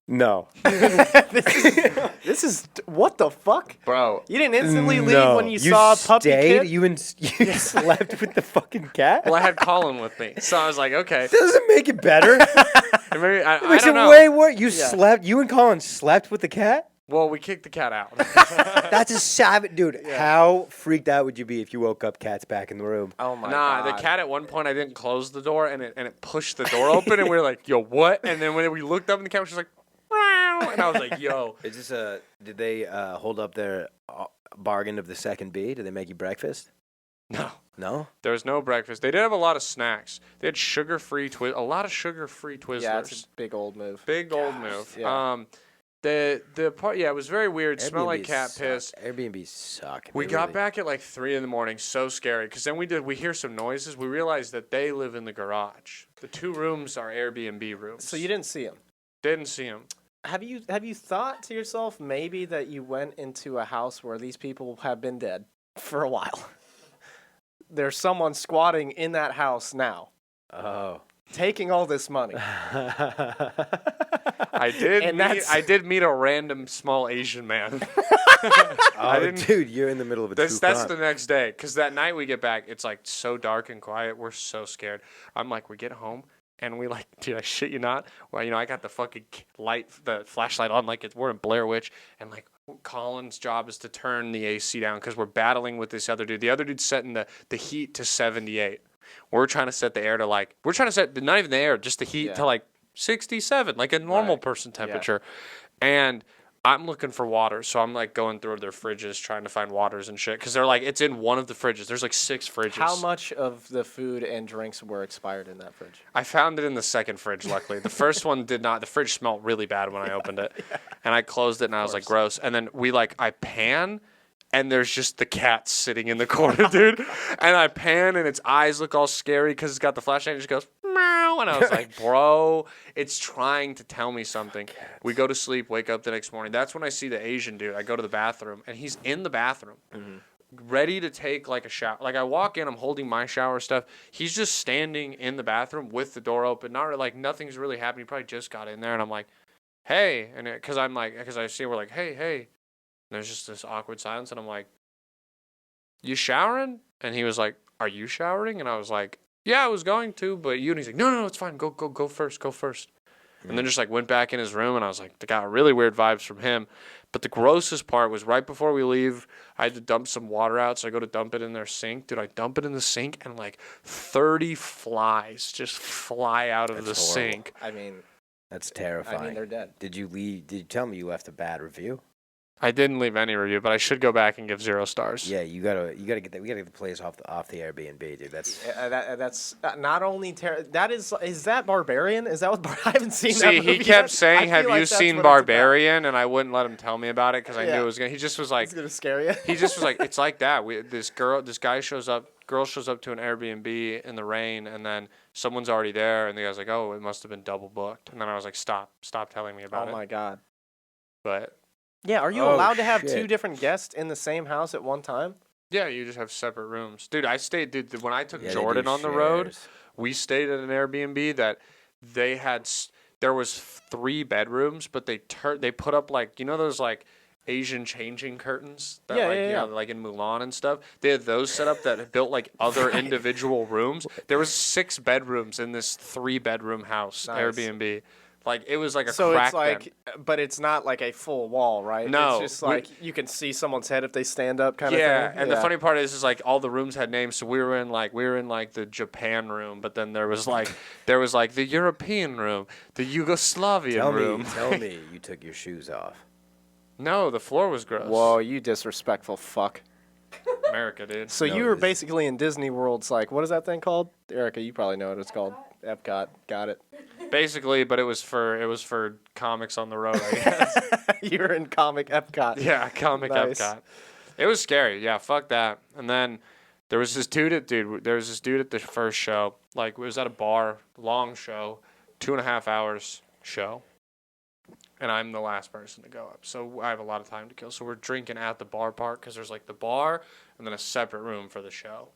No. This is what the fuck? Bro. You didn't instantly leave when you saw a puppy kid? You slept with the fucking cat? Well, I had Colin with me. So I was like, okay. Doesn't make it better. Maybe, it makes it way worse. You and Colin slept with the cat? Well, we kicked the cat out. That's a savage, dude. Yeah. How freaked out would you be if you woke up cat's back in the room? Oh my god. Nah, the cat at one point I didn't close the door and it pushed the door open and we were like, yo, what? And then when we looked up in the cat, she was like, wow. And I was like, yo. Is this did they hold up their bargain of the second B? Did they make you breakfast? No. No? There was no breakfast. They did have a lot of snacks. They had a lot of sugar-free Twizzlers. Yeah, it's a big old move. Big old move. Yeah. The part, it was very weird. It smelled like Airbnbs cat suck. piss. Airbnbs suck. We got back at like 3 a.m, so scary. Because then we hear some noises. We realized that they live in the garage. The 2 rooms are Airbnb rooms. So you didn't see them? Didn't see them. Have you thought to yourself maybe that you went into a house where these people have been dead for a while? There's someone squatting in that house now. Oh. Taking all this money. I did meet a random small Asian man. Dude, you're in the middle of a true crime. That's the next day. Because that night we get back, it's like so dark and quiet. We're so scared. I'm like, we get home. And we like, dude, I shit you not. Well, I got the fucking the flashlight on like we're in Blair Witch. And like Colin's job is to turn the AC down because we're battling with this other dude. The other dude's setting the heat to 78. We're trying to set the air to not even the air, just the heat to like 67, like a normal person temperature. Yeah. And I'm looking for water, so I'm like going through their fridges trying to find waters and shit because they're like, it's in one of the fridges. There's like 6 fridges. How much of the food and drinks were expired in that fridge? I found it in the second fridge, luckily. The first one did not. The fridge smelled really bad when I opened it. And I closed it and I was like, gross. And then I pan. And there's just the cat sitting in the corner, dude. And I pan, and its eyes look all scary because it's got the flashlight. And it just goes, meow. And I was like, bro, it's trying to tell me something. We go to sleep, wake up the next morning. That's when I see the Asian dude. I go to the bathroom, and he's in the bathroom, ready to take like a shower. Like I walk in, I'm holding my shower stuff. He's just standing in the bathroom with the door open. Not like nothing's really happening. He probably just got in there, and I'm like, hey. And because I see we're like, hey. And there's just this awkward silence, and I'm like, you showering? And he was like, are you showering? And I was like, yeah, I was going to, but you. And he's like, no, it's fine. Go first. And then just like went back in his room, and I was like, I got really weird vibes from him. But the grossest part was right before we leave, I had to dump some water out, so I go to dump it in their sink. Dude, I dump it in the sink, and like 30 flies just fly out of the sink. I mean, that's terrifying. They're dead. Did you tell me you left a bad review? I didn't leave any review, but I should go back and give 0 stars. Yeah, you gotta get that. We gotta get the place off the Airbnb, dude. That's not only that is that Barbarian? Is that what I haven't seen? See, that movie he kept yet. saying, "Have you seen Barbarian?" And I wouldn't let him tell me about it because I knew it was gonna. He just was like, "It's gonna scare you." He just was like, "It's like that." This guy shows up. Girl shows up to an Airbnb in the rain, and then someone's already there, and the guy's like, "Oh, it must have been double booked." And then I was like, "Stop telling me about it." Oh my god. But. Yeah, are you allowed to have 2 different guests in the same house at one time? Yeah, you just have separate rooms. Dude, when I took Jordan on the road, we stayed at an Airbnb that there was 3 bedrooms, but they put up like, those like Asian changing curtains that like in Mulan and stuff. They had those set up that built like other individual rooms. There was 6 bedrooms in this 3-bedroom house Airbnb. Like, it was like a so crack it's like, but it's not like a full wall, right? No. It's just like you can see someone's head if they stand up kind of thing. Yeah, and the funny part is like all the rooms had names. So we were in like the Japan room, but then there was like the European room, the Yugoslavian room. Tell me you took your shoes off. No, the floor was gross. Whoa, you disrespectful fuck. America, dude. So you were basically in Disney World's like, what is that thing called? Erica, you probably know what it's called. Epcot. Got it. Basically, but it was for comics on the road, I guess. You were in comic Epcot. Yeah, comic Epcot. It was scary. Yeah, fuck that. And then there was this dude at the first show. Like, it was at a bar, long show, 2.5 hours show. And I'm the last person to go up. So I have a lot of time to kill. So we're drinking at the bar park because there's like the bar and then a separate room for the show.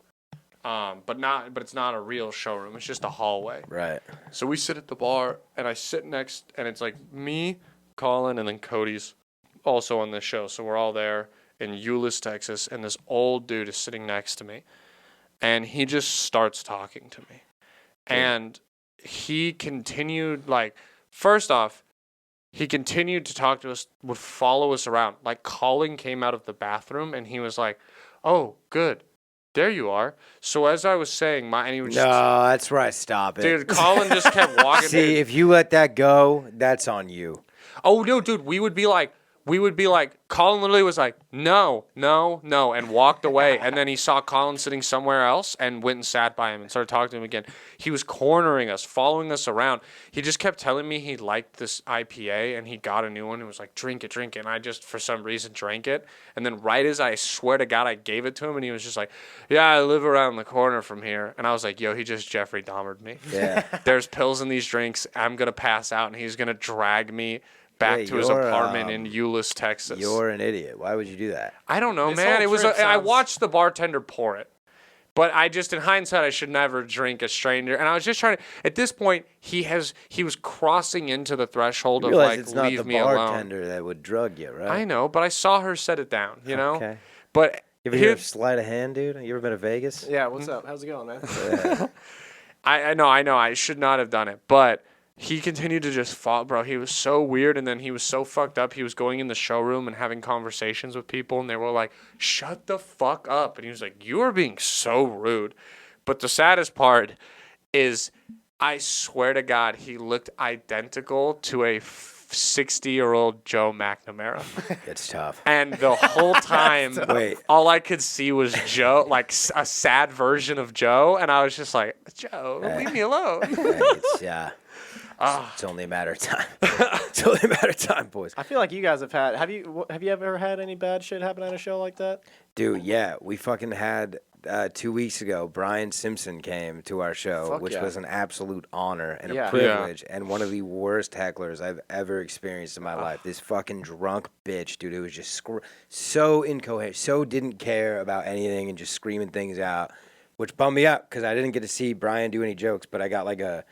But it's not a real showroom. It's just a hallway. Right. So we sit at the bar, and I sit next, and it's like me, Colin, and then Cody's also on this show. So we're all there in Euless, Texas, and this old dude is sitting next to me, and he just starts talking to me. And he continued, like, first off, he continued to talk to us, would follow us around. Like, Colin came out of the bathroom, and he was like, oh, good. There you are. So as I was saying, and he was that's where I stop it. Dude, Colin just kept walking. See, if you let that go, that's on you. Oh, no, dude, we would be like, we would be like, Colin literally was like, no, and walked away. And then he saw Colin sitting somewhere else and went and sat by him and started talking to him again. He was cornering us, following us around. He just kept telling me he liked this IPA and he got a new one and was like, drink it. And I just, for some reason, drank it. And then right as I swear to God, I gave it to him and he was just like, yeah, I live around the corner from here. And I was like, yo, he just Jeffrey Dahmered me. Yeah. There's pills in these drinks. I'm going to pass out and he's going to drag me back to his apartment in Euless, Texas. You're an idiot. Why would you do that? I don't know, man. It was. I watched the bartender pour it, but I just, in hindsight, I should never drink a stranger. And I was just trying to. At this point, he was crossing into the threshold of like, it's not leave the me alone. bartender that would drug you, right? I know, but I saw her set it down. You know. Okay. But you ever hear of sleight of hand, dude? You ever been to Vegas? Yeah. What's up? How's it going, man? Yeah. I know. I should not have done it, but. He continued to just fall, bro. He was so weird, and then he was so fucked up. He was going in the showroom and having conversations with people, and they were like, shut the fuck up. And he was like, you are being so rude. But the saddest part is, I swear to God, he looked identical to a 60-year-old Joe McNamara. It's tough. And the whole time, all I could see was Joe, like a sad version of Joe, and I was just like, Joe, leave me alone. It's only a matter of time. It's only a matter of time, boys. I feel like you guys have had. Have you ever had any bad shit happen at a show like that? Dude, yeah, we fucking had 2 weeks ago. Brian Simpson came to our show, which was an absolute honor and a privilege, and one of the worst hecklers I've ever experienced in my life. This fucking drunk bitch, dude. It was just so incoherent, so didn't care about anything, and just screaming things out, which bummed me out because I didn't get to see Brian do any jokes, but I got like a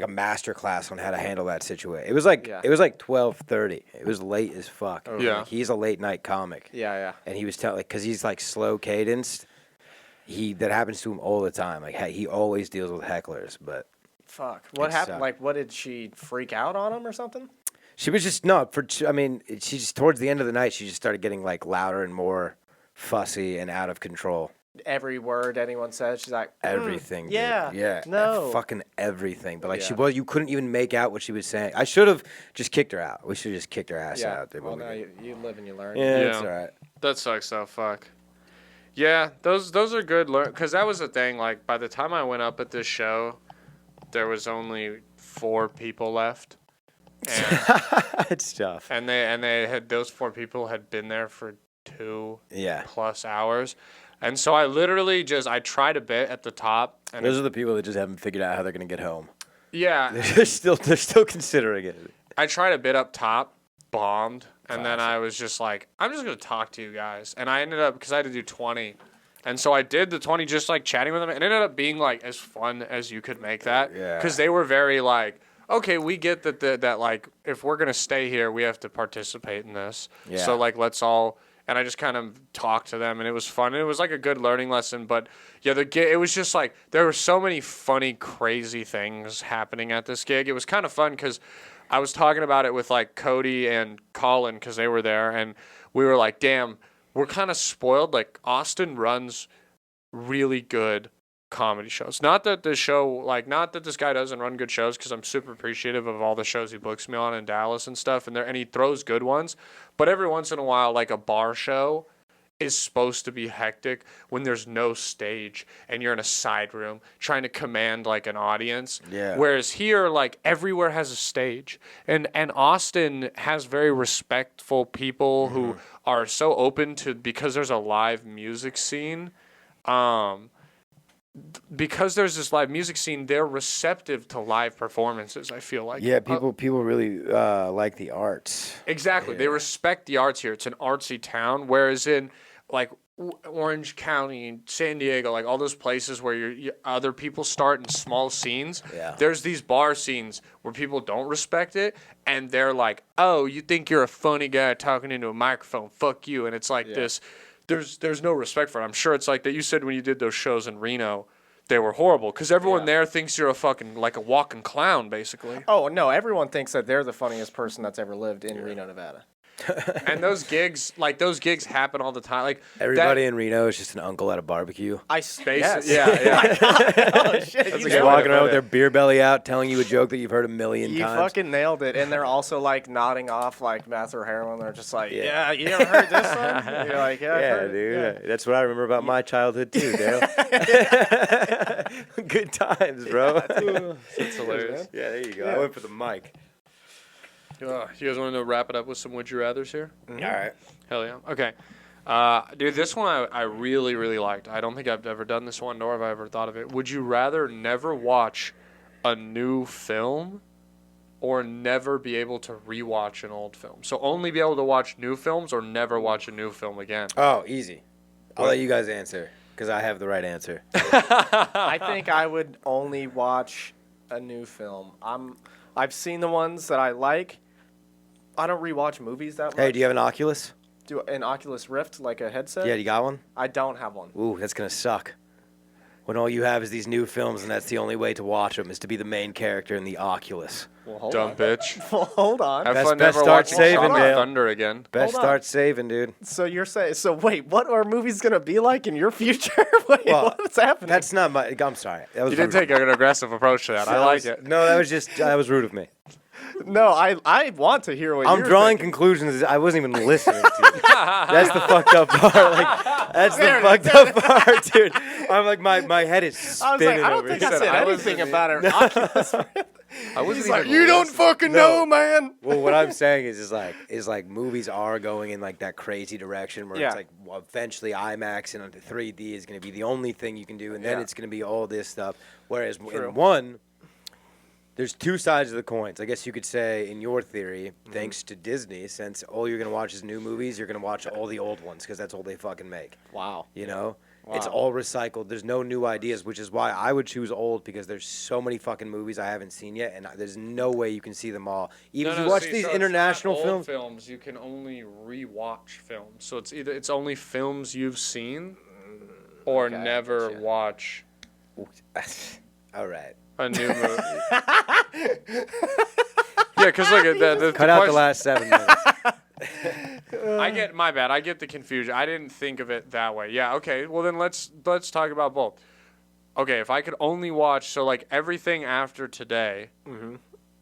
master class on how to handle that situation. It was like 12:30. It was late as fuck. Yeah. Like, he's a late night comic. Yeah. And he was telling, like, cause he's like slow cadenced. That happens to him all the time. Like he always deals with hecklers, but fuck. What happened? Like, what did she freak out on him or something? She was just she just towards the end of the night she just started getting like louder and more fussy and out of control. Every word anyone says, she's like, everything. Yeah. Dude. Yeah. No. Fucking everything. But like you couldn't even make out what she was saying. I should have just kicked her out. We should have just kicked her ass out. Well, now you live and you learn. Yeah, it's all right. That sucks though. Fuck. Yeah, those are good. Because that was the thing. Like by the time I went up at this show, there was only 4 people left. And, it's tough. And they had those 4 people had been there for 2 plus hours. And so I literally I tried a bit at the top. And those are the people that just haven't figured out how they're going to get home. Yeah. They're still considering it. I tried a bit up top, bombed, and then I was just like, I'm just going to talk to you guys. And I ended up, because I had to do 20. And so I did the 20 just like chatting with them. And it ended up being like as fun as you could make that. Yeah. Because they were very like, okay, we get that like, if we're going to stay here, we have to participate in this. Yeah. So like, let's all... And I just kind of talked to them, and it was fun. And it was like a good learning lesson. But yeah, it was just like there were so many funny, crazy things happening at this gig. It was kind of fun because I was talking about it with like Cody and Colin because they were there, and we were like, "Damn, we're kind of spoiled." Like Austin runs really good comedy shows. Not that this guy doesn't run good shows, because I'm super appreciative of all the shows he books me on in Dallas and stuff, and he throws good ones. But every once in a while, like a bar show is supposed to be hectic when there's no stage and you're in a side room trying to command like an audience. Yeah. Whereas here, like everywhere has a stage, and Austin has very respectful people who are so open to, because there's a live music scene. Because there's this live music scene, they're receptive to live performances, I feel like. Yeah, people really like the arts. Exactly. Yeah. They respect the arts here. It's an artsy town, whereas in like Orange County and San Diego, like all those places where other people start in small scenes, there's these bar scenes where people don't respect it, and they're like, oh, you think you're a funny guy talking into a microphone, fuck you. And it's like this... There's no respect for it. I'm sure it's like that you said when you did those shows in Reno, they were horrible because everyone there thinks you're a fucking like a walking clown, basically. Oh no, everyone thinks that they're the funniest person that's ever lived in Reno, Nevada. And those gigs happen all the time. Like everybody in Reno is just an uncle at a barbecue. Yes. Yeah. Oh shit! You Just walking around with their beer belly out, telling you a joke that you've heard a million You times. fucking nailed it. And they're also like nodding off like meth or heroin. They're just like, yeah, you ever heard this one? You're like, yeah, I've Yeah, heard it. dude. Yeah. That's what I remember about my childhood too, Dale. Good times, bro. It's hilarious. Yeah, there you go. I went for the mic. You guys want to wrap it up with some would you rathers here? All right. Hell yeah. Okay. Dude, this one I really, really liked. I don't think I've ever done this one, nor have I ever thought of it. Would you rather never watch a new film or never be able to rewatch an old film? So only be able to watch new films or never watch a new film again? Oh, easy. I'll let you guys answer because I have the right answer. I think I would only watch a new film. I've seen the ones that I like. I don't rewatch movies that much. Hey, do you have an Oculus? Do an Oculus Rift, like a headset? Yeah, you got one? I don't have one. Ooh, that's going to suck. When all you have is these new films and that's the only way to watch them is to be the main character in the Oculus. Well, hold Dumb on. bitch. Well, hold on. Have Best- fun best never start watching saving, Summer of Dale. Thunder again. Best Hold on. start saving, dude. So you're saying, wait, what are movies going to be like in your future? Wait, Well, what's happening? That's not my... I'm sorry. That was You did rude. take an aggressive approach to that. I like it. No, that was rude of me. No, I want to hear what I'm you're drawing thinking. conclusions. I wasn't even listening to you. That's the fucked up part. Like, that's the fucked up part, dude. I'm like, my head is I was spinning like, I don't over think here. I said I anything wasn't- about an Oculus Rift. I wasn't He's like, even you don't listening. fucking know, man. Well, what I'm saying is like movies are going in like that crazy direction where Yeah. it's like eventually IMAX and 3D is going to be the only thing you can do, and then Yeah. it's going to be all this stuff. Whereas True. in one, there's two sides of the coins. I guess you could say, in your theory, thanks to Disney, since all you're going to watch is new movies, you're going to watch all the old ones because that's all they fucking make. Wow. You know? It's Wow. all recycled. There's no new ideas, which is why I would choose old because there's so many fucking movies I haven't seen yet, and there's no way you can see them all. Even if you watch these international films. Films, you can only rewatch films. So it's only films you've seen or Okay, never gotcha. watch All right. a new movie. Yeah, because look at the Cut out the question- last 7 minutes. I get my bad. I get the confusion. I didn't think of it that way. Yeah. Okay. Well, then let's talk about both. Okay. If I could only watch, so like everything after today,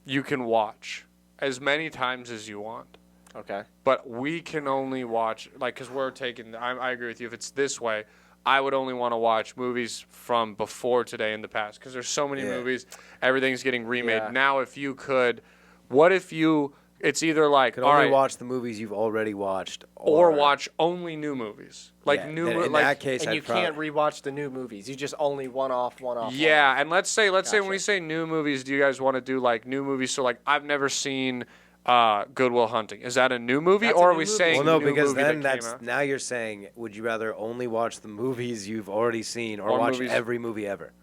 you can watch as many times as you want. Okay. But we can only watch because we're taking. I agree with you. If it's this way, I would only want to watch movies from before today in the past because there's so many movies. Everything's getting remade Yeah. now. If you could, what if you? It's either like Can all only right, watch the movies you've already watched, or watch only new movies, like yeah, new then in like that case, And I'd you can't rewatch the new movies. You just only one off. yeah. And let's say when Gotcha. we say new movies, do you guys want to do like new movies? So like I've never seen Good Will Hunting. Is that a new movie, That's or a are new we movie. saying Well, no, new because movie then that came out? now you're saying, would you rather only watch the movies you've already seen or Or watch movies- every movie ever?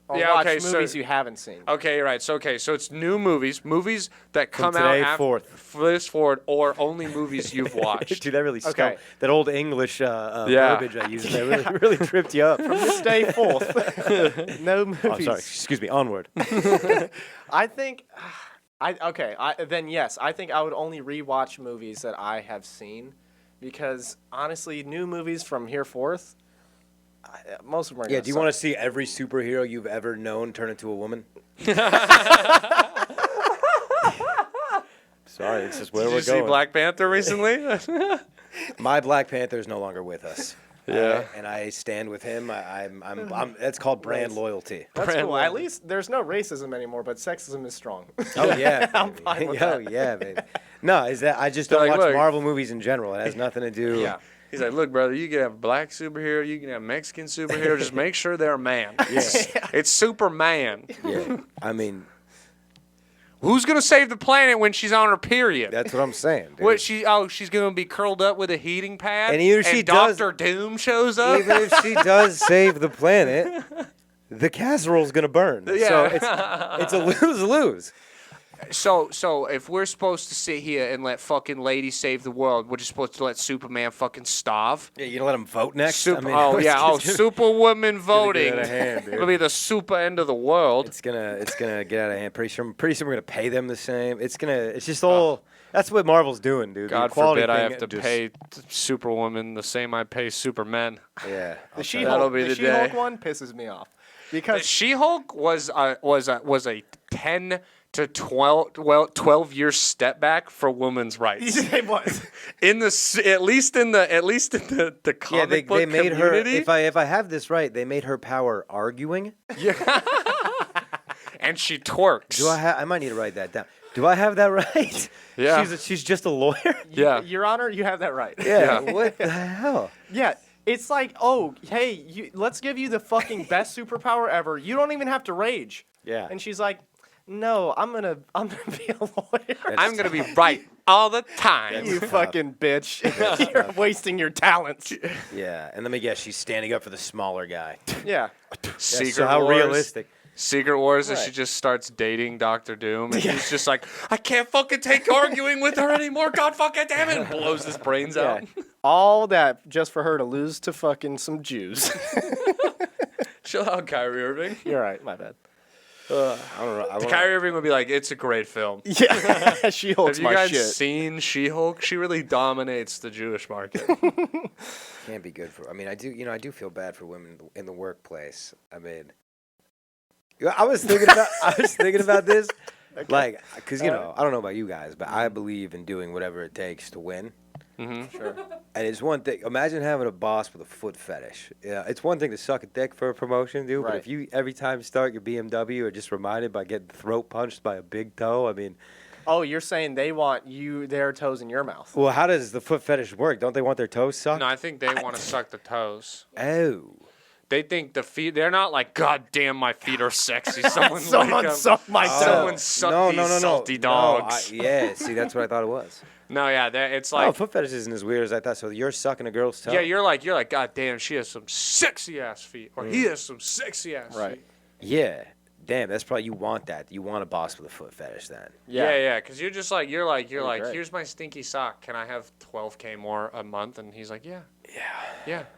Or Yeah, watch okay, so- movies you haven't seen. Okay, you're right. So it's new movies that From come out today after forth. this forward, or only movies you've watched. Dude, that really Okay. that old English Yeah. verbiage I used there really tripped you up. From this day forth, no movies. Oh, sorry. Excuse me. Onward. I think, then yes, I think I would only rewatch movies that I have seen, because honestly, new movies from here forth, most of them are. Yeah. gonna Do you suck. want to see every superhero you've ever known turn into a woman? Sorry, this is where Did we're you see going. Black Panther recently? My Black Panther is no longer with us. Yeah. And I stand with him. I'm that's called brand loyalty. That's Brand cool. loyalty. At least there's no racism anymore, but sexism is strong. Oh yeah, I'm baby. fine with Oh that. yeah, baby. No, is that I just They're don't like, watch look. Marvel movies in general. It has nothing to do. Yeah. He's like, look, brother, you can have a black superhero, you can have a Mexican superhero, just make sure they're a man. Yeah. It's Superman. Yeah. I mean, Who's gonna save the planet when she's on her period? that's what I'm saying. Dude. What she's gonna be curled up with a heating pad, And either she does- Doctor Doom shows up. Even if she does save the planet, the casserole's gonna burn. So Yeah. it's a lose-lose. So if we're supposed to sit here and let fucking ladies save the world, we're just supposed to let Superman fucking starve? Yeah, you gonna let him vote next? Superwoman voting. Get out of hand, dude. It'll be the super end of the world. It's gonna get out of hand. Pretty soon we're gonna pay them the same. It's just all. That's what Marvel's doing, dude. God forbid I have to pay Superwoman the same I pay Supermen. Yeah, the She-Hulk one pisses me off because She-Hulk was a 10 to 12 year step back for women's rights. It was at least in the comic book they made community. her. If I have this right, they made her power arguing. Yeah, and she twerks. I might need to write that down. Do I have that right? Yeah. She's just a lawyer? Yeah. Your Honor, you have that right. Yeah. What the hell? Yeah. It's like, oh, hey, let's give you the fucking best superpower ever. You don't even have to rage. Yeah. And she's like, no, I'm gonna be a lawyer. I'm gonna be right all the time. You fucking bitch. You're wasting your talents. Yeah. And let me guess, she's standing up for the smaller guy. Yeah. Secret how Wars. realistic. Secret Wars, and Right. she just starts dating Dr. Doom, and he's just like, I can't fucking take arguing with her anymore. God fucking damn it, and blows his brains out. All that just for her to lose to fucking some Jews. Chill out, Kyrie Irving. You're right. My bad. I don't know. Kyrie Irving would be like, it's a great film. Yeah. She-Hulk's Have you my guys shit. seen She-Hulk? She really dominates the Jewish market. Can't be good for. I mean, I do feel bad for women in the workplace. I mean, I was thinking about this, like, because I don't know about you guys, but I believe in doing whatever it takes to win. Mm-hmm. Sure. And it's one thing. Imagine having a boss with a foot fetish. Yeah, it's one thing to suck a dick for a promotion, dude. Right. But if you every time you start your BMW are just reminded by getting throat punched by a big toe, I mean. Oh, you're saying they want their toes in your mouth? Well, how does the foot fetish work? Don't they want their toes sucked? No, I think they want to suck the toes. Oh. They think the feet, they're not like, God damn, my feet are sexy. Someone suck my toes. Someone suck these salty dogs. Yeah, see, that's what I thought it was. No, yeah, it's like. Oh, foot fetish isn't as weird as I thought. So you're sucking a girl's toe? Yeah, you're like, God damn, she has some sexy ass feet, or he has some sexy ass feet. Yeah. Damn, that's probably, you want that. You want a boss with a foot fetish then. Yeah, because you're just like, you're like, great. here's my stinky sock. Can I have $12K more a month? And he's like, yeah.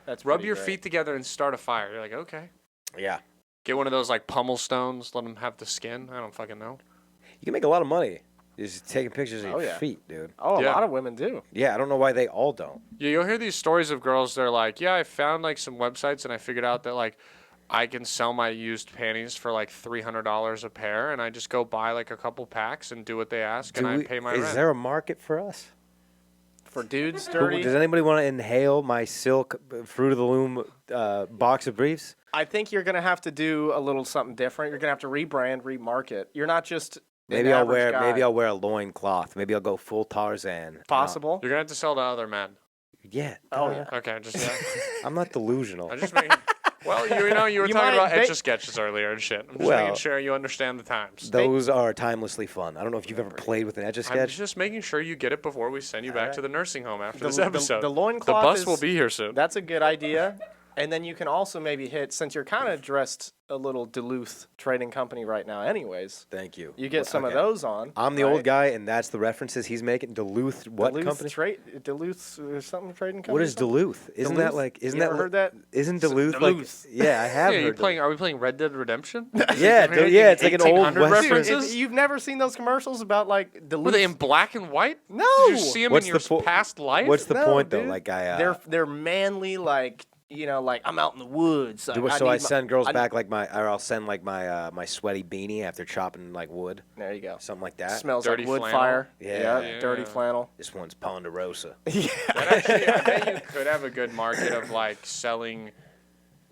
That's Rub pretty your great. feet together and start a fire. You're like, okay. Yeah. Get one of those like pummel stones. Let them have the skin. I don't fucking know. You can make a lot of money just taking pictures of your yeah. feet, dude. Oh, a Yeah. lot of women do. Yeah, I don't know why they all don't. Yeah, you'll hear these stories of girls. They're like, yeah, I found like some websites and I figured out that like I can sell my used panties for like $300 a pair, and I just go buy like a couple packs and do what they ask, and I pay my rent. Is there a market for us? For dudes, dirty. Does anybody want to inhale my silk Fruit of the Loom box of briefs? I think you're gonna have to do a little something different. You're gonna have to rebrand, remarket. You're not just Maybe I'll wear a loincloth. Maybe I'll go full Tarzan. Possible. You're gonna have to sell to other men. Yeah. Oh yeah. Okay, just I'm not delusional. I just mean. Well, you were You talking might about Etch-a-Sketches earlier and shit. I'm just making sure you understand the times. Those are timelessly fun. I don't know if you've ever played with an I'm Etch-a-Sketch. just making sure you get it before we send you back to the nursing home after this The episode. loincloth The bus is- will be here soon. That's a good idea. And then you can also maybe hit, since you're kind of dressed a little Duluth Trading Company right now anyways. Thank you. You get some of those on. I'm the right? old guy, and that's the references he's making. Duluth, what Duluth company? Duluth or something trading company. What is something? Duluth? Isn't that Duluth? like? Isn't You that ever like- heard that? Isn't Duluth, Duluth. like? Yeah, I have Yeah, heard. are we playing Red Dead Redemption? Yeah, yeah, it's like an old 1800 western. references? You've never seen those commercials about like Duluth? Were they in black and white? No. Did you see them What's in your the po- past life? What's the No, point though? dude. Like They're manly, like, you know, like I'm out in the woods. so need I my- send girls I- back like or I'll send like my sweaty beanie after chopping like wood, There you go. something like that. Smells Dirty like wood flannel. fire. Yeah. Dirty flannel. This one's Ponderosa. But actually, I bet you could have a good market of like selling,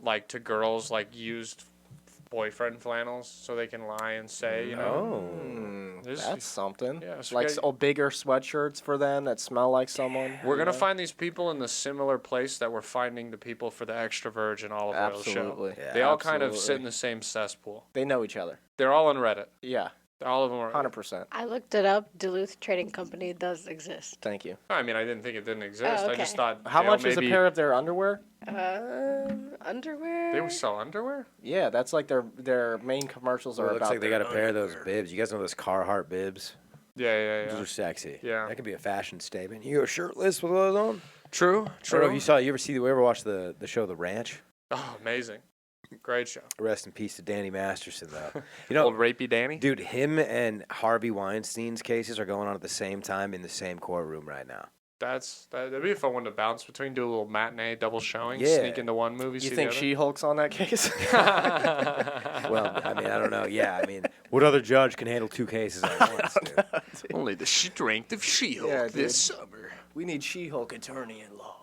like to girls like used boyfriend flannels, so they can lie and say, you know, This- That's something. Yeah, so like get- bigger sweatshirts for them that smell like someone. we're gonna you know? find these people in the similar place that we're finding the people for the extra virgin olive oil show. Absolutely. Yeah. They all kind of sit Absolutely. in the same cesspool. They know each other. They're all on Reddit. Yeah. All of them are 100%. I looked it up. Duluth Trading Company does exist. Thank you. I mean, I didn't think it didn't exist. Oh, I okay. just thought. How much is a maybe pair of their underwear? Underwear. They would sell underwear. Yeah, that's like their main commercials are Well, it about. looks like they got their a pair of those underwear. bibs. You guys know those Carhartt bibs? Yeah. Those are sexy. Yeah. That could be a fashion statement. You go shirtless with those on? True. I don't know if you ever watched the show The Ranch? Oh, amazing. Great show. Rest in peace to Danny Masterson, though. You know, Old rapey Danny. dude, him and Harvey Weinstein's cases are going on at the same time in the same courtroom right now. That'd be a fun one to bounce between. Do a little matinee double showing. Yeah. Sneak into one movie. You see think the She-Hulk's on that case? Well, I mean, I don't know. Yeah, I mean, what other judge can handle two cases at once? Dude? Only the strength of She-Hulk Yeah, this summer. We need She-Hulk attorney-in-law.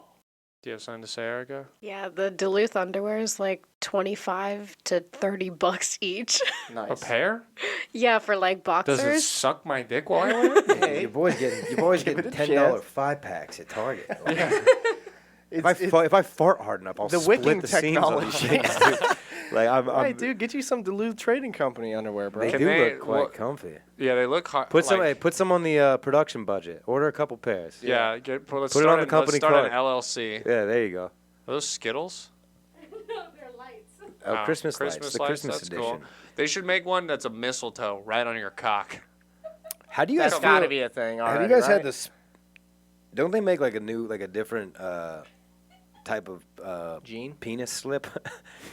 Do you have something to say, Erica? Yeah, the Duluth underwear is like $25 to $30 each. Nice. A pair? Yeah, for like Does it boxers. suck my dick while I wear it? Hey, Your boy's getting it a $10 chance. 5-packs at Target. Yeah. If I fart hard enough, I'll the split wicking the seams on these technology. shades, dude. Like Hey, dude, get you some Duluth Trading Company underwear, bro. They Can do they- look quite what- comfy. Yeah, they look hot. Put some on the production budget. Order a couple pairs. Yeah, let's Put it start on the an- company let's start an card. LLC. Yeah, there you go. Are those Skittles? No, they're lights. Oh, Christmas lights. The lights, Christmas that's edition. cool. They should make one that's a mistletoe right on your cock. How do you guys That's feel? got to be a thing. Have Already, you guys right? had this? Don't they make like a different type of Gene? penis slip?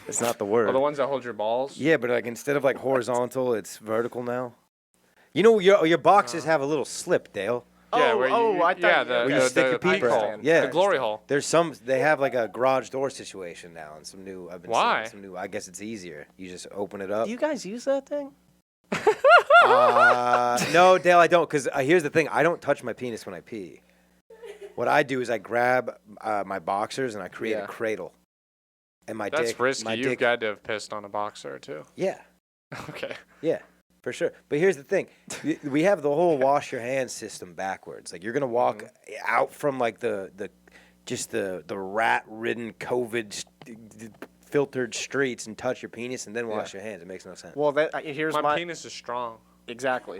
It's not the word. Or the ones that hold your balls? Yeah, but like instead of like horizontal, it's vertical now. You know, your boxes have a little slip, Dale. Yeah, Oh, where you, I thought yeah, you- the, okay. Where you the, stick the your peeper peephole. in. Yeah. The glory hole. There's some. They have like a garage door situation now, and some new. I've been Why? seeing some new. I guess it's easier. You just open it up. Do you guys use that thing? No, Dale, I don't. Because here's the thing: I don't touch my penis when I pee. What I do is I grab my boxers and I create Yeah. a cradle. And my That's dick. risky. My You've dick. got to have pissed on a boxer or two. Yeah. Okay. Yeah, for sure. But here's the thing: we have the whole wash your hands system backwards. Like you're gonna walk out from like the rat-ridden COVID filtered streets and touch your penis and then wash your hands. It makes no sense. Well, here's My penis is strong. exactly.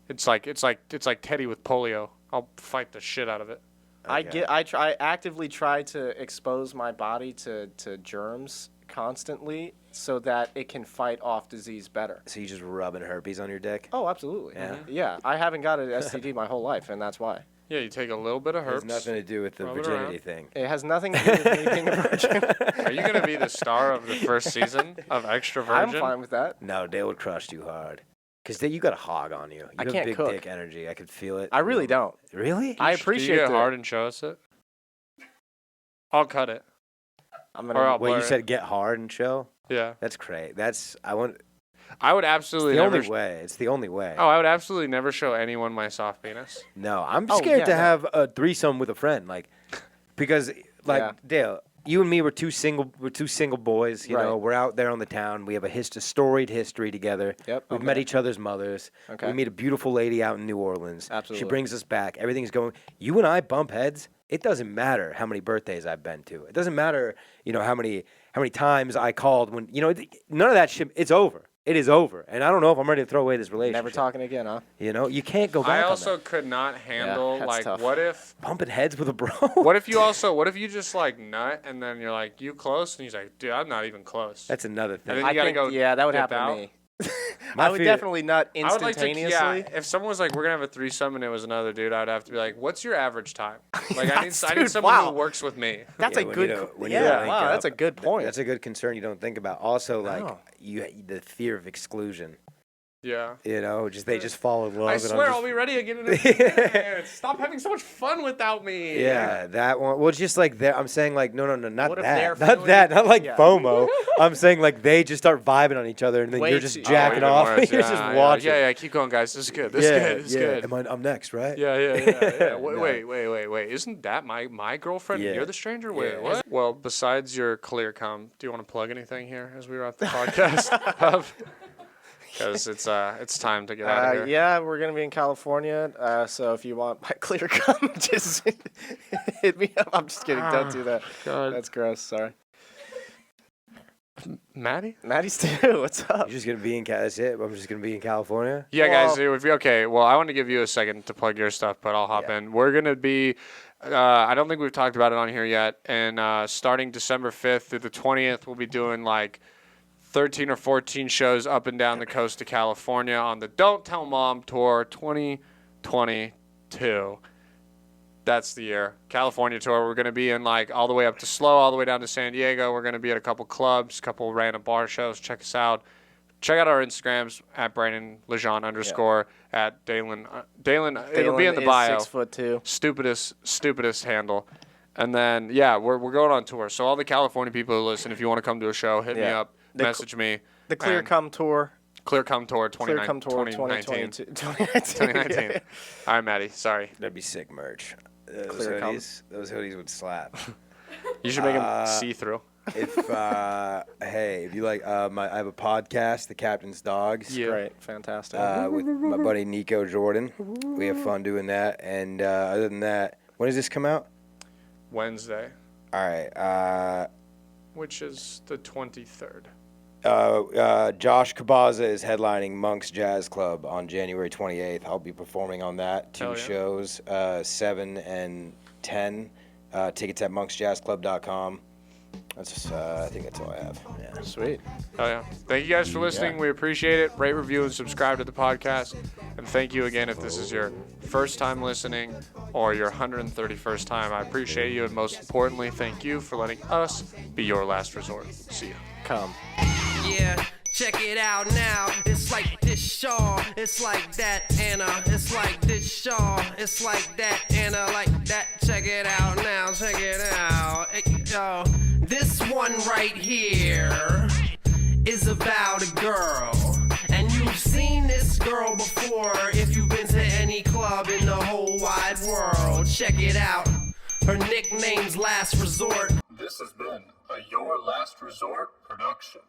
It's like Teddy with polio. I'll fight the shit out of it. Okay. I actively try to expose my body to germs constantly so that it can fight off disease better. So you just rubbing herpes on your dick? Oh, absolutely. Yeah. Yeah, I haven't got an STD my whole life, and that's why. Yeah, you take a little bit of It has herbs. nothing to do with the Rub it virginity around. thing. It has nothing to do with me being a virgin. Are you gonna be the star of the first season of Extra I'm Virgin? fine with that. No, Dale would crush you hard. Because you got a hog on you. You I have can't big cook. dick energy. I could feel it. I really don't. Really? I Can appreciate you get that. hard and show us it? I'll cut it. I'm Or gonna. I'll Wait, blur you it. said get hard and show? Yeah. That's great. I would It's absolutely the never. only way. It's the only way. Oh, I would absolutely never show anyone my soft penis. No, I'm Oh, scared yeah, to no. have a threesome with a friend, because Yeah. Dale, you and me were two single boys. You know, Right. we're out there on the town. We have a storied history together. Yep, We've okay. met each other's mothers. Okay. We meet a beautiful lady out in New Orleans. Absolutely. She brings us back. Everything's going. You and I bump heads. It doesn't matter how many birthdays I've been to. It doesn't matter, how many times I called when, none of that shit. It's over. It is over. And I don't know if I'm ready to throw away this relationship. Never talking again, huh? You can't go back I on also that. could not handle that's like tough. what if Bumping heads with a bro. what if you just like nut and then you're like you close and he's like dude I'm not even close. That's another And thing. then I you gotta think, go. yeah, that would dip happen out. to me. My I would fear- definitely nut I would like to, instantaneously. yeah. If someone was like, "We're gonna have a threesome," and it was another dude, I'd have to be like, "What's your average time?" Like, I need Dude, someone wow. who works with me. That's Yeah, a when good. you don't- when you Yeah, don't link wow, that's a up. good point. That's a good concern you don't think about. Also, No. the fear of exclusion. Yeah. They just fall in love. I and I'm swear just- I'll be ready again in a few minutes. Stop having so much fun without me. Yeah, that one. Well, just like that. I'm saying like no, not What if that, they're not feeling- that, not like Yeah. FOMO. I'm saying like they just start vibing on each other, and then Way you're just too- jacking even off, worse. and you're Yeah, just yeah, watching. Yeah, keep going, guys. This is good. This is good. This is good. I'm next, right? Yeah. No. Wait. Isn't that my girlfriend? Yeah. And you're the stranger? Wait, Yeah. what? Well, besides your clear cum, do you want to plug anything here as we wrap the podcast? Because it's time to get out of here. Yeah, we're gonna be in California. So if you want my clear cum, just hit me up. I'm just kidding. Don't do that. God. That's gross. Sorry. Matty? Matty Stu, what's up? You're just gonna be in That's it. I'm just gonna be in California. Yeah, guys. Okay. Well, I want to give you a second to plug your stuff, but I'll hop in. We're gonna be. I don't think we've talked about it on here yet. And starting December 5th through the 20th, we'll be doing like 13 or 14 shows up and down the coast of California on the Don't Tell Mom Tour 2022. That's the year. California tour. We're going to be in like all the way up to SLO, all the way down to San Diego. We're going to be at a couple clubs, a couple random bar shows. Check us out. Check out our Instagrams at Brandon Lejean _ at Daylen. Daylen, it'll be in the bio. 6'2". Stupidest handle. And then, we're going on tour. So all the California people who listen, if you want to come to a show, hit me up, message me. The Clear Come Tour. Clear Come Tour 2019. 2019. All right, Matty. Sorry. That'd be sick merch. Those hoodies would slap. You should make them see-through. If you like, I have a podcast, The Captain's Dogs. Yeah. Great, fantastic. With my buddy Nico Jordan. We have fun doing that. And other than that, when does this come out? Wednesday. All right. Which is the 23rd. Josh Kabaza is headlining Monk's Jazz Club on January 28th. I'll be performing on that. Two shows, 7 and 10. Tickets at monksjazzclub.com. That's just, I think that's all I have. Yeah. Sweet. Oh, yeah. Thank you guys for listening. We appreciate it. Rate, review, and subscribe to the podcast. And thank you again if this is your first time listening or your 131st time. I appreciate you. And most importantly, thank you for letting us be your last resort. See you. Come. Yeah, check it out now. It's like this Shaw, it's like that Anna. It's like this Shaw, it's like that Anna, like that. Check it out now, check it out. Yo, this one right here is about a girl. And you've seen this girl before if you've been to any club in the whole wide world. Check it out. Her nickname's Last Resort. This has been a Your Last Resort production.